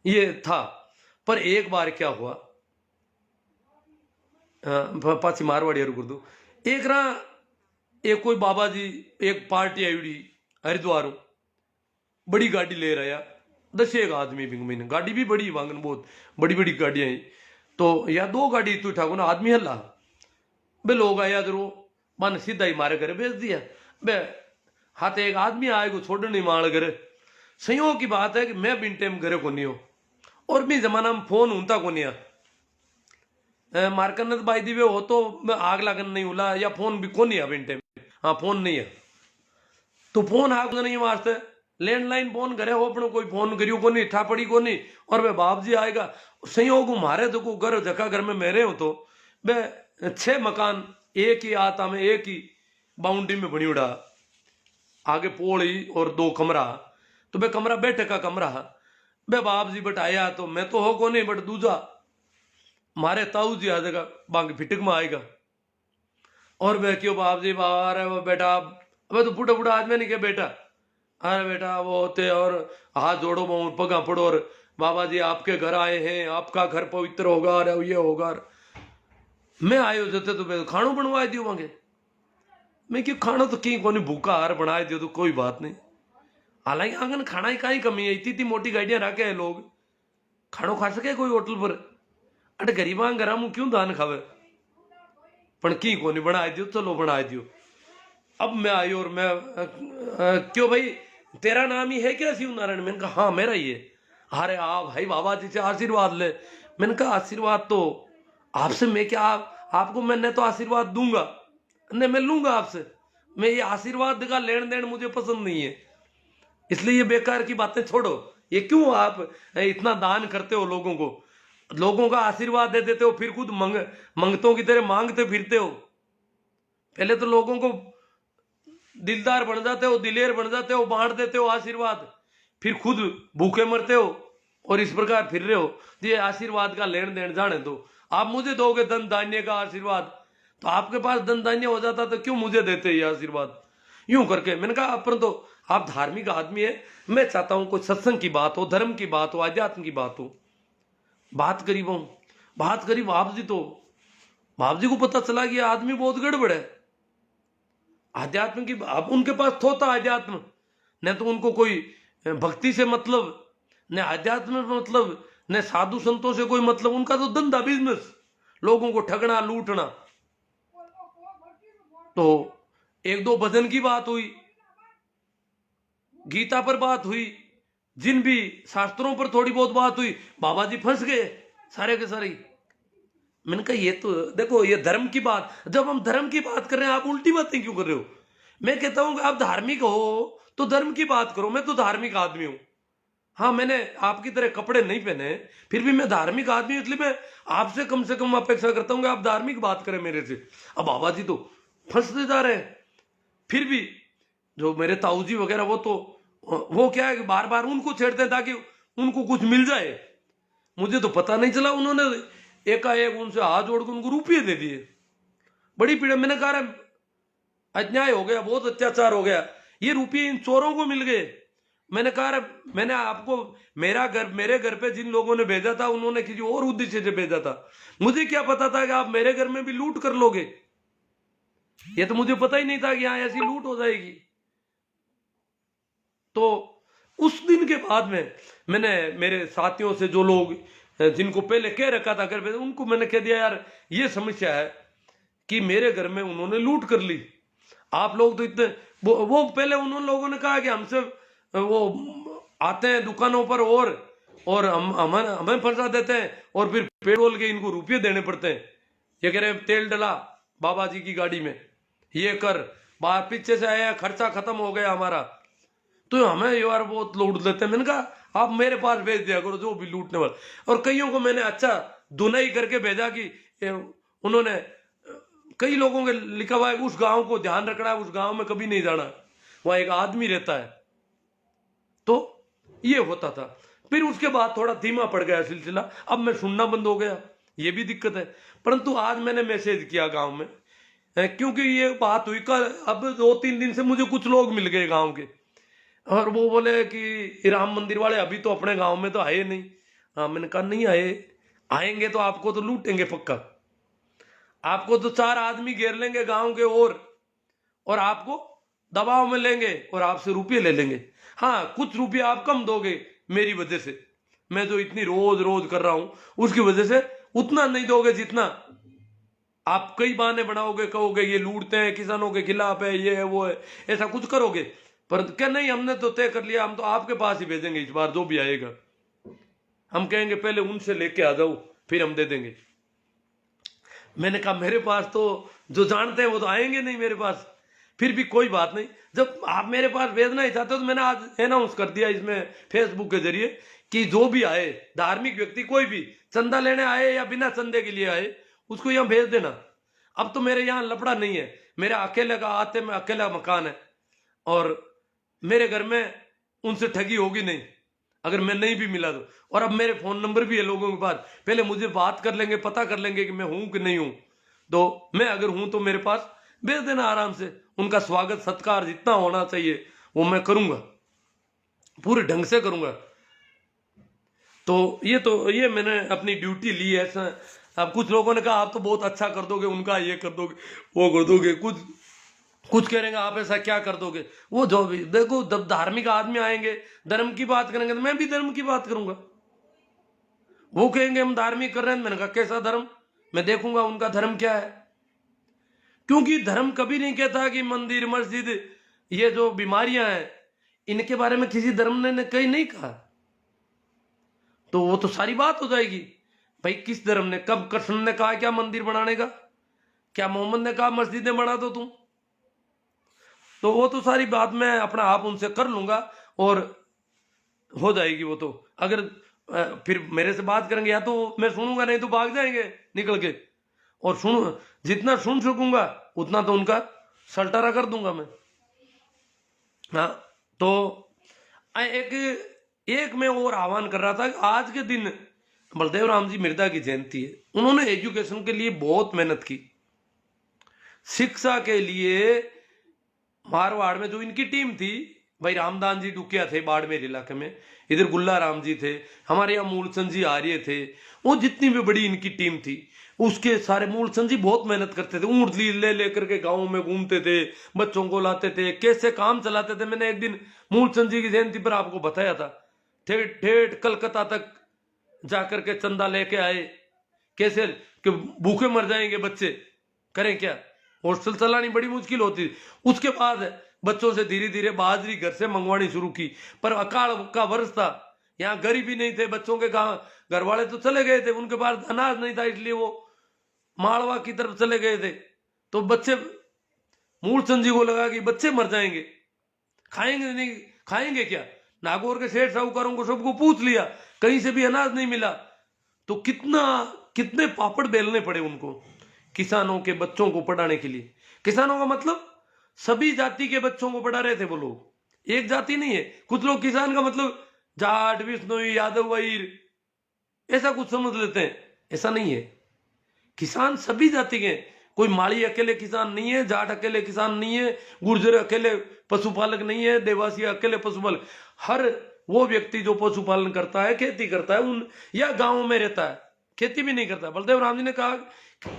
ये था। पर एक बार क्या हुआ, पाची मारवाड़ी कर दो, एक ना एक कोई बाबा जी एक पार्टी आई हरिद्वार, बड़ी गाड़ी ले रहा 10 आदमी भी महीने, गाड़ी भी बड़ी वांगन, बहुत बड़ी बड़ी गाड़ियां हैं। तो या 2 गाड़ी तू ठाकुर ना आदमी हल्ला बे, लोग आया जरूर मन सीधा ही मारे करे भेज दिया बे, हाथ एक आदमी आएगो छोड़ नहीं मार करे। संयोग की बात है कि मैं बिन टाइम घरे को नहीं हो और भी जमाना में फोन होता को नहीं, मारकन बाई दिवे हो तो आग लागन नहीं होला, या फोन भी को नहीं है बिन टाइम, हाँ फोन नहीं है तो फोन आग नहीं वास्ते लैंडलाइन फोन करे हो अपने, कोई फोन करियो को नहीं, ठा पड़ी को नहीं, और वे बाप जी आएगा। संयोग मारे तो को घर जका घर में मेरे हो तो बे 6 मकान एक ही आता में, एक ही बाउंड्री में बनी उड़ा, आगे पोड़ी और 2 कमरा, तो बे कमरा बैठे का कमरा बे बाप जी बट आया तो मैं तो हो को नहीं, बट दूजा मारे ताऊ जी आ जाएगा बांग फिटक में आएगा, और वे क्यों बाप जी बाहर है वो बेटा, अब तो बूढ़ा बूढ़ा आदमी नहीं क्या बेटा, अरे बेटा वो होते, और हाथ जोड़ो पगा पड़ो, और बाबा जी आपके घर आए हैं, आपका घर पवित्र होगा, और ये होगा। मैं आयो जते तो खाणो बनवा दियो मांगे, मैं क्यों खाणो तो कहीं कोनी भूखा हार बना दियो तो कोई बात नहीं, हालांकि आंगन खाना ही कहीं कमी है, इतनी मोटी गाड़ियां रखे है, लोग खाणो खा सके कोई होटल पर, अरे गरीबा घर मुँह क्यों दान खावे, पर की कोनी बना दियो, चलो बना दियो। अब मैं आई और मैं क्यों भाई तेरा नाम ही है क्या शिव नारायण, मैंने कहा हाँ मेरा ही है, अरे आ भाई बाबा जी से आशीर्वाद ले। मैंने कहा आशीर्वाद तो आपसे मैं क्या, आपको मैंने तो आशीर्वाद दूंगा नहीं, मैं लूंगा आपसे, मैं ये आशीर्वाद का लेन देन मुझे पसंद नहीं है, इसलिए ये बेकार की बातें छोड़ो। ये क्यों आप इतना दान करते हो लोगों को, लोगों का आशीर्वाद दे देते हो, फिर खुद मंगतों की तरह मांगते फिरते हो। पहले तो लोगों को दिलदार बन जाते हो, दिलेर बन जाते हो, बांट देते हो आशीर्वाद, फिर खुद भूखे मरते हो और इस प्रकार फिर रहे हो। ये आशीर्वाद का लेन देन जाने दो, आप मुझे दोगे धन धान्य का आशीर्वाद, तो आपके पास धन धान्य हो जाता तो क्यों मुझे देते ये आशीर्वाद, यूं करके। मैंने कहा अपन तो आप धार्मिक आदमी है, मैं चाहता हूं कोई सत्संग की बात हो, धर्म की बात हो, अध्यात्म की बात हो, बात करीब हूं, बात करीब आप जी, तो बाप जी को पता चला कि आदमी बहुत गड़बड़ है, आध्यात्म की अब उनके पास थोता आध्यात्म, न तो उनको कोई भक्ति से मतलब, न आध्यात्म में मतलब, न साधु संतों से कोई मतलब, उनका तो धंधा बिजनेस, लोगों को ठगना लूटना। तो 1-2 भजन की बात हुई, गीता पर बात हुई, जिन भी शास्त्रों पर थोड़ी बहुत बात हुई, बाबा जी फंस गए सारे के सारे। मैंने कहा ये तो देखो ये धर्म की बात, जब हम धर्म की बात कर रहे हैं आप उल्टी बातें क्यों कर रहे हो। मैं कहता हूं कि आप धार्मिक हो तो धर्म की बात करो, मैं तो धार्मिक आदमी हूं, हाँ मैंने आपकी तरह कपड़े नहीं पहने, फिर भी मैं धार्मिक आदमी हूं, इसलिए मैं आपसे कम से कम अपेक्षा करता हूं कि आप धार्मिक बात करें मेरे से। अब बाबा जी तो फंसते जा रहे हैं, फिर भी जो मेरे ताऊ जी वगैरह वो क्या है कि बार बार उनको छेड़ते हैं ताकि उनको कुछ मिल जाए। मुझे तो पता नहीं चला, उन्होंने एकाएक उनसे हाथ जोड़कर उनको रुपये दे दिए, बड़ी पीड़ा। मैंने कहा अन्याय हो गया, बहुत अत्याचार हो गया, ये रुपये इन चोरों को मिल गए। मैंने कहा मैंने आपको मेरे घर पे जिन लोगों ने भेजा था उन्होंने किसी और उद्देश्य से भेजा था, मुझे क्या पता था कि आप मेरे घर में भी लूट कर लोगे, ये तो मुझे पता ही नहीं था कि यहां ऐसी लूट हो जाएगी। तो उस दिन के बाद में मैंने मेरे साथियों से जो लोग जिनको पहले कह रखा था कर, उनको मैंने कह दिया यार ये समस्या है कि मेरे घर में उन्होंने लूट कर ली। आप लोग तो इतने वो पहले उन लोगों ने कहा कि हमसे वो आते हैं दुकानों पर और हमें फंसा देते हैं और फिर पेट्रोल के इनको रुपये देने पड़ते हैं। ये कह रहे तेल डला बाबा जी की गाड़ी में, ये कर, बाहर पीछे से आया, खर्चा खत्म हो गया हमारा, तो हमें यार बहुत लूट लेते हैं। मैंने कहा आप मेरे पास भेज दिया करो जो भी लूटने वाला। और कईयों को मैंने अच्छा धुनाई करके भेजा कि उन्होंने कई लोगों के लिखा हुआ है उस गांव को ध्यान रखना है, उस गांव में कभी नहीं जाना, वहां एक आदमी रहता है। तो ये होता था। फिर उसके बाद थोड़ा धीमा पड़ गया सिलसिला, अब मैं सुनना बंद हो गया, ये भी दिक्कत है। परंतु आज मैंने मैसेज किया गांव में, क्योंकि ये बात हुई कल, अब 2-3 दिन से मुझे कुछ लोग मिल गए गांव के, और वो बोले कि राम मंदिर वाले अभी तो अपने गांव में तो आए नहीं। हाँ, मैंने कहा नहीं आए, आएंगे तो आपको तो लूटेंगे पक्का, आपको तो 4 आदमी घेर लेंगे गांव के और आपको दबाव में लेंगे और आपसे रुपये ले लेंगे। हाँ, कुछ रुपये आप कम दोगे मेरी वजह से, मैं जो इतनी रोज रोज कर रहा हूं उसकी वजह से उतना नहीं दोगे जितना आप कई बहाने बनाओगे, कहोगे ये लूटते हैं, किसानों के खिलाफ है, ये है वो है, ऐसा कुछ करोगे। पर क्या नहीं, हमने तो तय कर लिया, हम तो आपके पास ही भेजेंगे इस बार जो भी आएगा। हम कहेंगे पहले उनसे लेके आ जाओ फिर हम दे देंगे। मैंने कहा मेरे पास तो जो जानते हैं वो तो आएंगे नहीं मेरे पास। फिर भी कोई बात नहीं, जब आप मेरे पास भेजना ही चाहते हो तो मैंने आज अनाउंस कर दिया इसमें फेसबुक के जरिए कि जो भी आए धार्मिक व्यक्ति, कोई भी चंदा लेने आए या बिना चंदे के लिए आए, उसको यहाँ भेज देना। अब तो मेरे यहाँ लफड़ा नहीं है, मेरा अकेले का आते में अकेला मकान है और मेरे घर में उनसे ठगी होगी नहीं अगर मैं नहीं भी मिला तो। और अब मेरे फोन नंबर भी है लोगों के पास, पहले मुझे बात कर लेंगे, पता कर लेंगे कि मैं हूं कि नहीं हूं, तो मैं अगर हूं तो मेरे पास भेज देना आराम से। उनका स्वागत सत्कार जितना होना चाहिए वो मैं करूंगा, पूरे ढंग से करूंगा। तो ये मैंने अपनी ड्यूटी ली है। अब कुछ लोगों ने कहा आप तो बहुत अच्छा कर दोगे, उनका ये कर दोगे, वो कर दोगे, कुछ कह रहेंगे आप ऐसा क्या कर दोगे। वो जो भी देखो, जब धार्मिक आदमी आएंगे धर्म की बात करेंगे तो मैं भी धर्म की बात करूंगा। वो कहेंगे हम धार्मिक कर रहे हैं, मैंने कहा कैसा धर्म, मैं देखूंगा उनका धर्म क्या है। क्योंकि धर्म कभी नहीं कहता कि मंदिर मस्जिद ये जो बीमारियां हैं इनके बारे में किसी धर्म ने कहीं नहीं कहा। तो वो तो सारी बात हो जाएगी भाई, किस धर्म ने, कब कृष्ण ने कहा क्या मंदिर बनाने का, क्या मोहम्मद ने कहा मस्जिदें बना दो तुम। तो वो तो सारी बात मैं अपना आप उनसे कर लूंगा और हो जाएगी वो तो। अगर फिर मेरे से बात करेंगे या तो मैं सुनूंगा, नहीं तो भाग जाएंगे निकल के, और जितना सुन सकूंगा उतना तो उनका सल्टारा कर दूंगा मैं। हाँ, तो एक मैं और आह्वान कर रहा था कि आज के दिन बलदेव राम जी मिर्दा की जयंती है। उन्होंने एजुकेशन के लिए बहुत मेहनत की, शिक्षा के लिए। मारवाड़ में जो इनकी टीम थी, भाई रामदान जी डुकिया थे बाड़मेर इलाके में, इधर गुल्ला राम जी थे, हमारे यहाँ मूलचंद जी आर्य थे, वो जितनी भी बड़ी इनकी टीम थी उसके सारे मूलचंद जी बहुत मेहनत करते थे, ऊँट ले लेकर के गाँव में घूमते थे, बच्चों को लाते थे, कैसे काम चलाते थे। मैंने एक दिन मूलचंद जी की जयंती पर आपको बताया था, ठेठ ठेठ कलकत्ता तक जाकर के चंदा लेके आए, कैसे कि भूखे मर जाएंगे बच्चे, करें क्या, हॉस्टल चलानी बड़ी मुश्किल होती। उसके बाद बच्चों से धीरे धीरे बाजरी घर से मंगवानी शुरू की, पर अकाल का वर्ष था, यहाँ गरीबी नहीं थे, बच्चों के घर वाले तो चले गए थे, उनके पास अनाज नहीं था, इसलिए वो मालवा की तरफ चले गए थे। तो बच्चे, मूलचंद जी को लगा कि बच्चे मर जाएंगे, खाएंगे नहीं, खाएंगे क्या। नागौर के सेठ साहूकारों को सबको पूछ लिया, कहीं से भी अनाज नहीं मिला। तो कितने पापड़ बेलने पड़े उनको किसानों के बच्चों को पढ़ाने के लिए। किसानों का मतलब सभी जाति के बच्चों को पढ़ा रहे थे वो लोग, एक जाति नहीं है। कुछ लोग किसान का मतलब जाट, विष्णोई, यादव, वहीर ऐसा कुछ समझ लेते हैं, ऐसा नहीं है। किसान सभी जाति के, कोई माली अकेले किसान नहीं है, जाट अकेले किसान नहीं है, गुर्जर अकेले पशुपालक नहीं है, देवासी अकेले पशुपालक। हर वो व्यक्ति जो पशुपालन करता है, खेती करता है, या गांव में रहता है, खेती भी नहीं करता। बलदेव राम जी ने कहा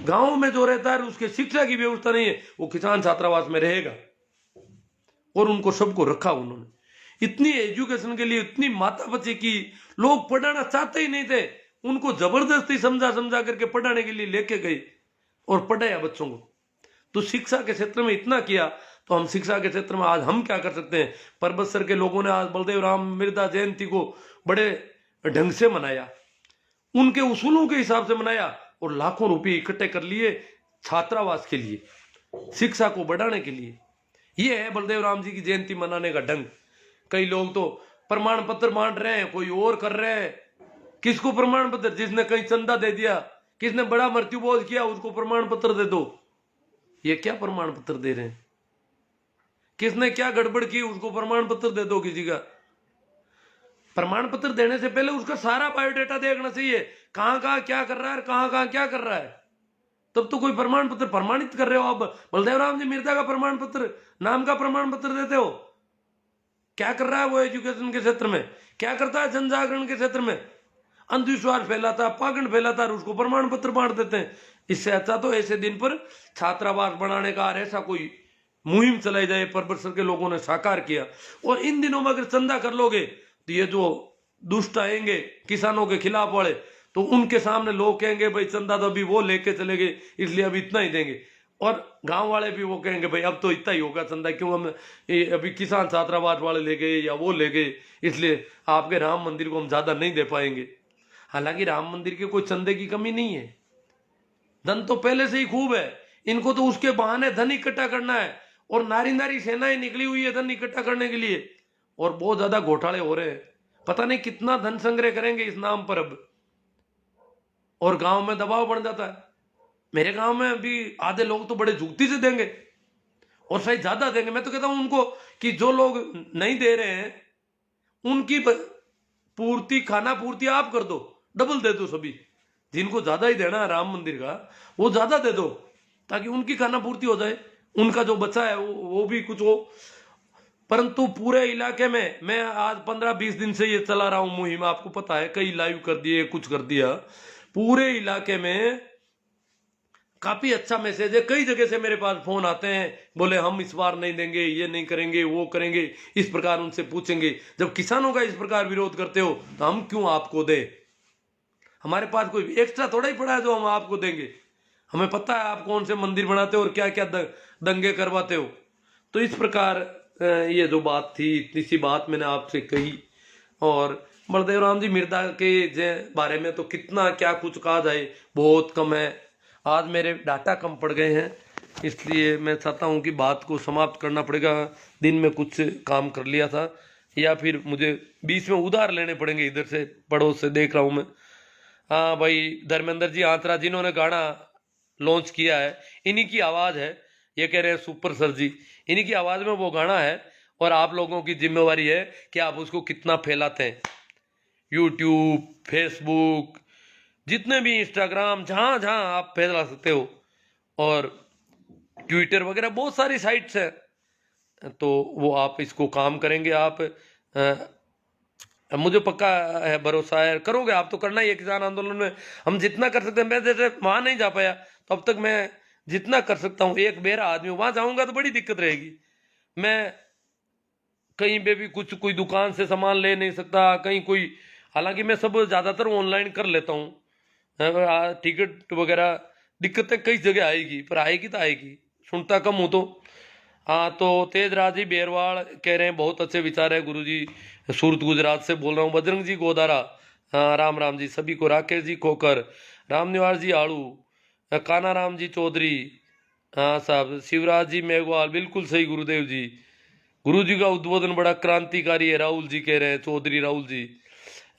गांव में जो रहता है उसके शिक्षा की व्यवस्था नहीं है, वो किसान छात्रावास में रहेगा, और उनको सबको रखा उन्होंने। इतनी एजुकेशन के लिए इतनी माथा बच्चे की, लोग पढ़ाना चाहते ही नहीं थे, उनको जबरदस्ती समझा समझा करके पढ़ाने के लिए लेके गए और पढ़ाया बच्चों को। तो शिक्षा के क्षेत्र में इतना किया, तो हम शिक्षा के क्षेत्र में आज हम क्या कर सकते हैं। पर्वत सर के लोगों ने आज बलदेव राम मिर्दा जयंती को बड़े ढंग से मनाया, उनके उसूलों के हिसाब से मनाया और लाखों रुपए इकट्ठे कर लिए छात्रावास के लिए, शिक्षा को बढ़ाने के लिए। यह है बलदेव राम जी की जयंती मनाने का ढंग। कई लोग तो प्रमाण पत्र बांट रहे हैं, कोई और कर रहे हैं। किसको प्रमाण पत्र? जिसने कहीं चंदा दे दिया, किसने बड़ा मृत्यु बोझ किया, उसको प्रमाण पत्र दे दो। ये क्या प्रमाण पत्र दे रहे हैं? किसने क्या गड़बड़ की, उसको प्रमाण पत्र दे दो किसी का। प्रमाण पत्र देने से पहले उसका सारा बायोडेटा देखना चाहिए, कहां कहां क्या कर रहा है, कहां कहां क्या कर रहा है, तब तो कोई प्रमाण पत्र प्रमाणित कर रहे हो। आप बलदेव राम जी मिर्जा का प्रमाण पत्र, नाम का प्रमाण पत्र देते हो। क्या कर रहा है वो एजुकेशन के क्षेत्र में, क्या करता है जन जागरण के क्षेत्र में? अंधविश्वास फैलाता, पाखंड फैलाता और उसको प्रमाण पत्र बांट देते हैं। इससे अच्छा तो ऐसे दिन पर छात्रावास बनाने का ऐसा कोई मुहिम चलाई जाए। पर्वत सर के लोगों ने साकार किया। और इन दिनों में अगर चंदा कर लोगे तो ये जो दुष्ट आएंगे किसानों के खिलाफ वाले, तो उनके सामने लोग कहेंगे भाई चंदा तो अभी वो लेके चले गए, इसलिए अभी इतना ही देंगे। और गांव वाले भी वो कहेंगे भाई अब तो इतना ही होगा चंदा, क्यों हम अभी किसान छात्रावास वाले ले गए या वो ले गए, इसलिए आपके राम मंदिर को हम ज्यादा नहीं दे पाएंगे। हालांकि राम मंदिर के कोई चंदे की कमी नहीं है, धन तो पहले से ही खूब है। इनको तो उसके बहाने धन इकट्ठा करना है, और नारी नारी सेनाएं निकली हुई है धन इकट्ठा करने के लिए, और बहुत ज्यादा घोटाले हो रहे हैं। पता नहीं कितना धन संग्रह करेंगे इस नाम पर अब। और गांव में दबाव बढ़ जाता है। मेरे गांव में अभी आधे लोग तो बड़े जुगती से देंगे और शायद ज्यादा देंगे। मैं तो कहता हूं उनको कि जो लोग नहीं दे रहे हैं उनकी पूर्ति, खाना पूर्ति आप कर दो, डबल दे दो सभी। जिनको ज्यादा ही देना है राम मंदिर का वो ज्यादा दे दो, ताकि उनकी खाना पूर्ति हो जाए, उनका जो बचा है वो भी कुछ हो। परंतु पूरे इलाके में मैं आज 15-20 दिन से ये चला रहा हूं मुहिम, आपको पता है, कई लाइव कर दिए, कुछ कर दिया। पूरे इलाके में काफी अच्छा मैसेज है। कई जगह से मेरे पास फोन आते हैं, बोले हम इस बार नहीं देंगे, ये नहीं करेंगे, वो करेंगे, इस प्रकार उनसे पूछेंगे। जब किसानों का इस प्रकार विरोध करते हो तो हम क्यों आपको दें? हमारे पास कोई एक्स्ट्रा थोड़ा ही पड़ा है जो हम आपको देंगे। हमें पता है आप कौन से मंदिर बनाते हो और क्या क्या दंगे करवाते हो। तो इस प्रकार ये जो बात थी, इतनी सी बात मैंने आपसे कही। और बलदेव राम जी मिर्दा के बारे में तो कितना क्या कुछ कहा जाए, बहुत कम है। आज मेरे डाटा कम पड़ गए हैं, इसलिए मैं चाहता हूं कि बात को समाप्त करना पड़ेगा। दिन में कुछ काम कर लिया था, या फिर मुझे बीच में उधार लेने पड़ेंगे इधर से, पड़ोस से देख रहा हूं मैं। हाँ भाई, धर्मेंद्र जी आंतरा जिन्होंने गाना लॉन्च किया है, इन्हीं की आवाज है। ये कह रहे हैं सुपर सर जी, इन्हीं की आवाज में वो गाना है। और आप लोगों की जिम्मेवारी है कि आप उसको कितना फैलाते हैं। यूट्यूब, फेसबुक, जितने भी इंस्टाग्राम, जहां जहां आप फैला सकते हो, और ट्विटर वगैरह बहुत सारी साइट्स हैं, तो वो आप इसको काम करेंगे। आप मुझे पक्का है, भरोसा है, करोगे आप तो। करना ही है किसान आंदोलन में हम जितना कर सकते हैं। मैं जैसे वहां नहीं जा पाया, तो अब तक मैं जितना कर सकता हूँ, एक बेरा आदमी वहां जाऊंगा तो बड़ी दिक्कत रहेगी। मैं कहीं पे भी कुछ, कोई दुकान से सामान ले नहीं सकता, कहीं कोई, हालांकि मैं सब ज्यादातर ऑनलाइन कर लेता हूँ। टिकट वगैरह दिक्कतें कई जगह आएगी, पर आएगी तो आएगी, सुनता कम हूँ तो। हाँ, तो तेजराज जी बेरवाल कह रहे हैं बहुत अच्छे विचार है गुरुजी, सूरत गुजरात से बोल रहा हूँ। बजरंग जी गोदारा, हाँ राम राम जी सभी को। राकेश जी खोकर, राम निवास जी आड़ू, काना राम जी चौधरी, हाँ साहब, शिवराज जी मेघवाल, बिल्कुल सही गुरुदेव जी। गुरु जी का उद्बोधन बड़ा क्रांतिकारी है, राहुल जी कह रहे हैं, चौधरी राहुल जी।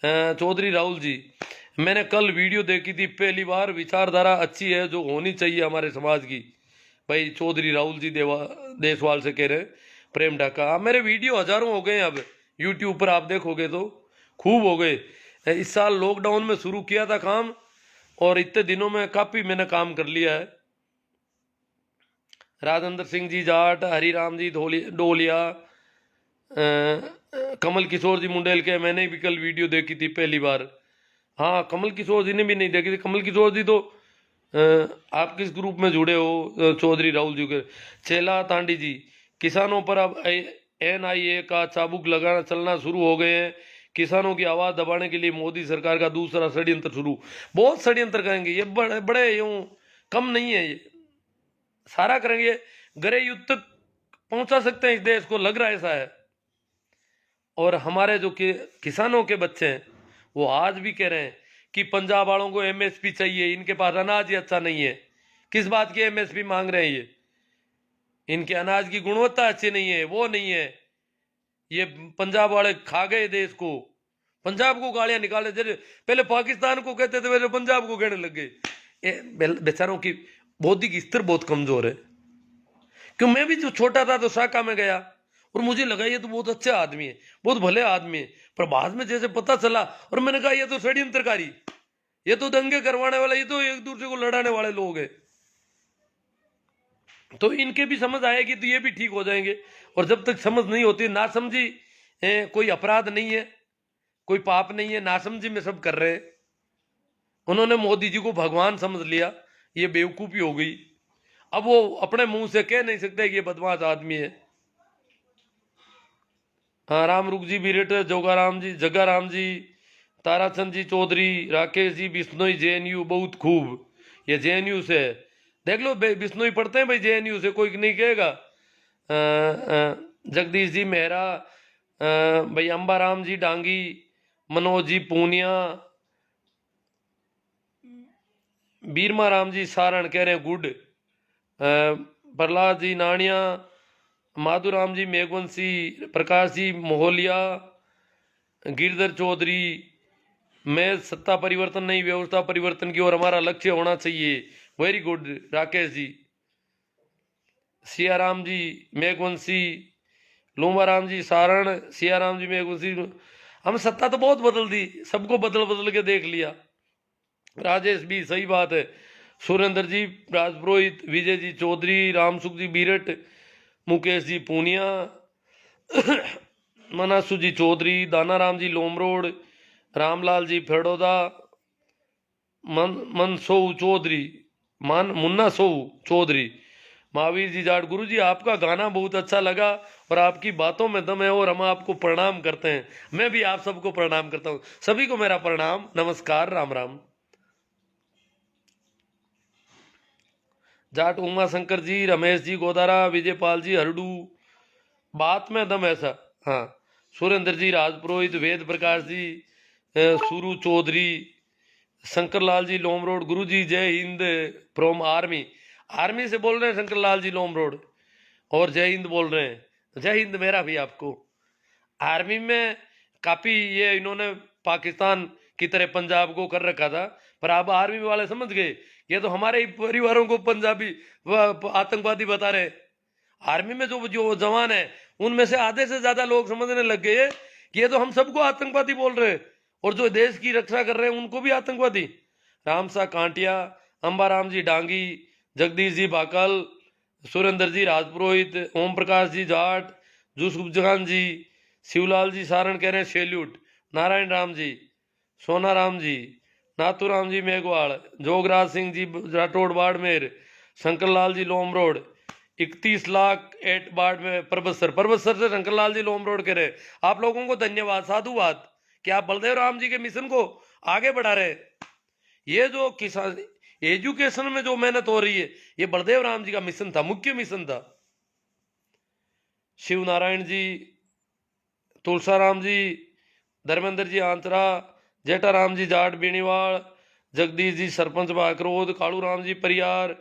चौधरी राहुल जी, मैंने कल वीडियो देखी थी, पहली बार विचारधारा अच्छी है जो होनी चाहिए हमारे समाज की। भाई चौधरी राहुल जी देसवाल से कह रहे हैं। प्रेम ढाका, मेरे वीडियो हजारों हो गए हैं अब यूट्यूब पर, आप देखोगे तो खूब हो गए। इस साल लॉकडाउन में शुरू किया था काम, और इतने दिनों में काफी मैंने काम कर लिया है। राजेंद्र सिंह जी जाट, हरिराम जी डोलिया, कमल किशोर जी मुंडेल के, मैंने भी कल वीडियो देखी थी पहली बार। हाँ, कमल किशोर जी ने भी नहीं देखी थी। कमल किशोर जी तो आप किस ग्रुप में जुड़े हो? चौधरी राहुल जी के। चेला तांडी जी, किसानों पर अब NIA का चाबुक लगाना चलना शुरू हो गए हैं, किसानों की आवाज दबाने के लिए मोदी सरकार का दूसरा षड्यंत्र शुरू। बहुत षड्यंत्र करेंगे ये, बड़े बड़े यूं कम नहीं है, ये सारा करेंगे, गृह युद्ध तक पहुंचा सकते हैं इस देश को, लग रहा है ऐसा है। और हमारे जो किसानों के बच्चे हैं वो आज भी कह रहे हैं कि पंजाब वालों को एमएसपी चाहिए, इनके पास अनाज ही अच्छा नहीं है। किस बात की एमएसपी मांग रहे हैं ये? इनके अनाज की गुणवत्ता अच्छी नहीं है, वो नहीं है। ये पंजाब वाले खा गए देश को, पंजाब को गालियां निकाले, जैसे पहले पाकिस्तान को कहते थे वैसे पंजाब को कहने लग गए। बेचारों की बौद्धिक स्तर बहुत कमजोर है। क्यों, मैं भी जो छोटा था तो शाखा में गया और मुझे लगा ये तो बहुत अच्छा आदमी है, बहुत भले आदमी है, पर बाद में जैसे पता चला और मैंने कहा ये तो षड्यंत्रकारी, ये तो दंगे करवाने वाला, ये तो एक दूसरे को लड़ाने वाले लोग हैं। तो इनके भी समझ आएगी तो ये भी ठीक हो जाएंगे। और जब तक समझ नहीं होती, ना समझी कोई अपराध नहीं है, कोई पाप नहीं है, ना समझी में सब कर रहे हैं। उन्होंने मोदी जी को भगवान समझ लिया, ये बेवकूफी हो गई। अब वो अपने मुंह से कह नहीं सकते कि ये बदमाश आदमी है। हाँ, रामरुख जी बीरेट, जगाराम जी, ताराचंद जी चौधरी, राकेश जी बिश्नोई, जेएनयू बहुत खूब, ये जेएनयू से है, देख लो बिश्नोई पढ़ते हैं भाई, जेएनयू से कोई नहीं कहेगा। जगदीश जी मेहरा, भाई अंबाराम जी डांगी, मनोज जी पूनिया, बीरमा राम जी सारण कह रहे हैं गुड, प्रहलाद जी नानिया, माधुराम जी मेघवंशी, प्रकाश जी मोहलिया, गिरधर चौधरी, मैं सत्ता परिवर्तन नहीं व्यवस्था परिवर्तन की ओर हमारा लक्ष्य होना चाहिए, वेरी गुड राकेश जी। सियाराम जी मेघवंशी, लूमाराम जी सारण, सियाराम जी मेघवंशी, हम सत्ता तो बहुत बदल दी, सबको बदल बदल के देख लिया। राजेश भी सही बात है, सुरेंद्र जी राजपुरोहित, विजय जी चौधरी, रामसुख जी बीरट, मुकेश जी पूनिया, मनासु जी चौधरी, दानाराम जी लोमरोड, रामलाल जी फेड़ोदा, मनसोऊ चौधरी, मुन्ना सोऊ चौधरी, महावीर जी जाट। गुरु जी आपका गाना बहुत अच्छा लगा और आपकी बातों में दम है और हम आपको प्रणाम करते हैं। मैं भी आप सबको प्रणाम करता हूं, सभी को मेरा प्रणाम, नमस्कार, राम राम। जाट उमा शंकर जी, रमेश जी गोदारा, विजयपाल जी हरडू, बात में दम ऐसा। हाँ, सुरेंद्र जी राजपुरोहित, वेद प्रकाश जी, सुरू चौधरी, शंकर लाल जी लोम रोड। गुरु जी जय हिंद फ्रॉम आर्मी, आर्मी से बोल रहे हैं शंकर लाल जी लोम रोड, और जय हिंद बोल रहे हैं। जय हिंद मेरा भी आपको। आर्मी में काफी ये इन्होंने पाकिस्तान की तरह पंजाब को कर रखा था, पर अब आर्मी वाले समझ गए ये तो हमारे ही परिवारों को पंजाबी आतंकवादी बता रहे। आर्मी में जो जवान है उनमें से आधे से ज्यादा लोग समझने लग गए कि ये तो हम सबको आतंकवादी बोल रहे हैं, और जो देश की रक्षा कर रहे हैं उनको भी आतंकवादी। रामसा कांटिया, अंबाराम जी डांगी, जगदीश जी बाकल, सुरेंद्र जी राजपुरोहित, ओम प्रकाश जी जाट, यूसुफ जहान जी, शिवलाल जी सारण कह रहे हैं सैल्यूट, नारायण राम जी, सोना राम जी, नाथूराम जी मेघवाड़, जोगराज सिंह जी राठौड़ बाड़मेर, शंकरलाल जी लोम रोड, 31 लाख 8 बाड़मेर, परबतसर से शंकरलाल जी लोम रोड कह रहे। आप लोगों को धन्यवाद, साधुवाद कि आप बलदेव राम जी के मिशन को आगे बढ़ा रहे। ये जो किसान एजुकेशन में जो मेहनत हो रही है, ये बलदेव राम जी का मिशन था, मुख्य मिशन था। शिव नारायण जी, तुलसाराम जी, धर्मेंद्र जी आंतरा, जेठाराम जी जाट बीणीवाल, जगदीश जी सरपंच बाकरोद, कालू राम जी परियार,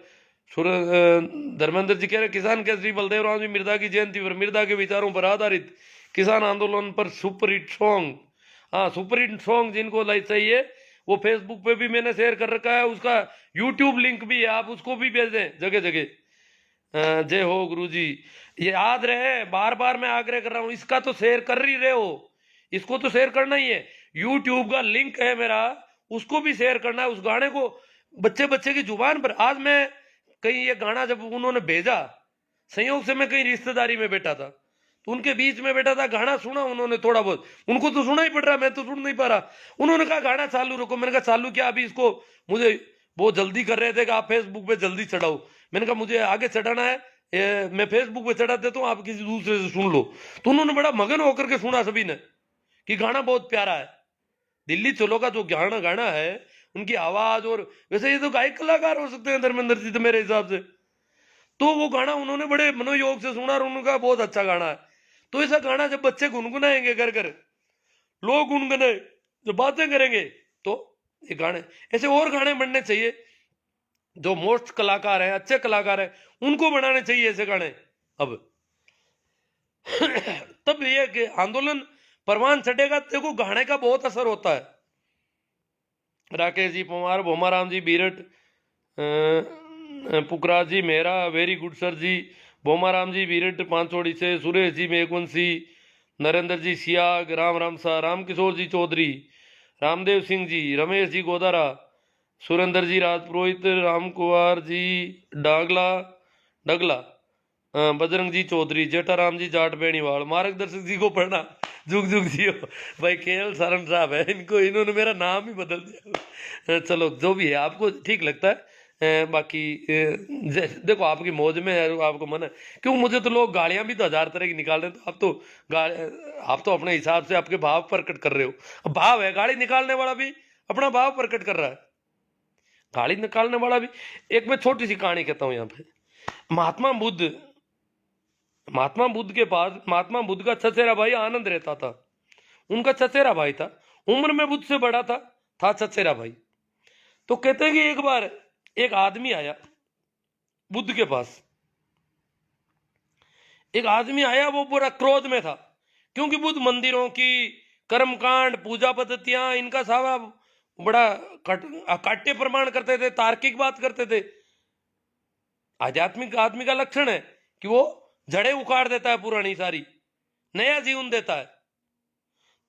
धर्मेंद्र जी कह रहे किसान केसरी बलदेव राम जी मिर्दा की जयंती पर मिर्दा के विचारों पर आधारित किसान आंदोलन पर सुपर हिट सॉन्ग। हाँ, सुपर हिट सॉन्ग जिनको लाइक चाहिए वो फेसबुक पे भी मैंने शेयर कर रखा है, उसका यूट्यूब लिंक भी है, आप उसको भी भेज दें जगह जगह। जय हो गुरु जी। ये याद रहे, बार बार मैं आग्रह कर रहा हूं, इसका तो शेयर कर ही रहे हो, इसको तो शेयर करना ही है। यूट्यूब का लिंक है मेरा, उसको भी शेयर करना है। उस गाने को बच्चे बच्चे की जुबान पर, आज मैं कहीं ये गाना जब उन्होंने भेजा, संयोग से मैं कहीं रिश्तेदारी में बैठा था, तो उनके बीच में बैठा था, गाना सुना उन्होंने थोड़ा बहुत, उनको तो सुना ही पड़ रहा, मैं तो सुन नहीं पा रहा। उन्होंने कहा गाना चालू रखो, मैंने कहा चालू क्या, अभी इसको मुझे वो जल्दी कर रहे थे कि आप फेसबुक पे जल्दी चढ़ाओ, मैंने कहा मुझे आगे चढ़ाना है, मैं फेसबुक पे चढ़ा देता हूँ, आप किसी दूसरे से सुन लो। तो उन्होंने बड़ा मगन होकर के सुना सभी ने कि गाना बहुत प्यारा है। दिल्ली चलो का जो गाना है, उनकी आवाज, और वैसे ये तो गायक कलाकार हो सकते हैं धर्मेंद्र जी तो मेरे हिसाब से, तो वो गाना उन्होंने बड़े मनोयोग से सुना और उनका बहुत अच्छा गाना है। तो ऐसा गाना जब बच्चे गुनगुनाएंगे घर घर, लोग गुनगुनाए, जब बातें करेंगे, तो ये गाने, ऐसे और गाने बनने चाहिए। जो मोस्ट कलाकार हैं, अच्छे कलाकार हैं, उनको बनाने चाहिए ऐसे गाने अब। तब ये कि आंदोलन परवान चढ़ेगा। देखो गाने का बहुत असर होता है। राकेश जी पवार, भोमाराम जी बीरट, पुखराज जी मेहरा, वेरी गुड सर जी, भोमाराम जी बीरट पांचोड़ी से, सुरेश जी मेघवंशी, नरेंद्र जी सियाग, राम सा, राम किशोर जी चौधरी, रामदेव सिंह जी, रमेश जी गोदारा, सुरेंद्र जी राजपुरोहित, राम कुमार जी डगला, बजरंग जी चौधरी, जेठाराम जी जाट बेणीवाल, मार्गदर्शक जी को पढ़ना, जुग जुग जियो। भाई केएल सारण साहब है, इन्होंने मेरा नाम ही बदल दिया। चलो जो भी है, आपको ठीक लगता है। बाकी देखो आपकी मौज में है, आपको मन है। क्यों, मुझे तो लोग गालियां भी तो हजार तरह की निकाल रहे हैं, तो आप तो अपने हिसाब से आपके भाव प्रकट कर रहे हो। अब भाव है, गाली निकालने वाला भी अपना भाव प्रकट कर रहा है, गाली निकालने वाला भी। एक मैं छोटी सी कहानी कहता हूं यहाँ पे। महात्मा बुद्ध के पास, महात्मा बुद्ध का चचेरा भाई आनंद रहता था। उनका चचेरा भाई था, उम्र में बुद्ध से बड़ा था चचेरा भाई। तो कहते हैं कि एक बार एक आदमी आया बुद्ध के पास। एक आदमी आया, वो पूरा क्रोध में था, क्योंकि बुद्ध मंदिरों की कर्मकांड, पूजा पद्धतियां, इनका सारा बड़ा काट्य प्रमाण करते थे, तार्किक बात करते थे। आध्यात्मिक आदमी का लक्षण है कि वो जड़ें उखाड़ देता है पुरानी सारी, नया जीवन देता है।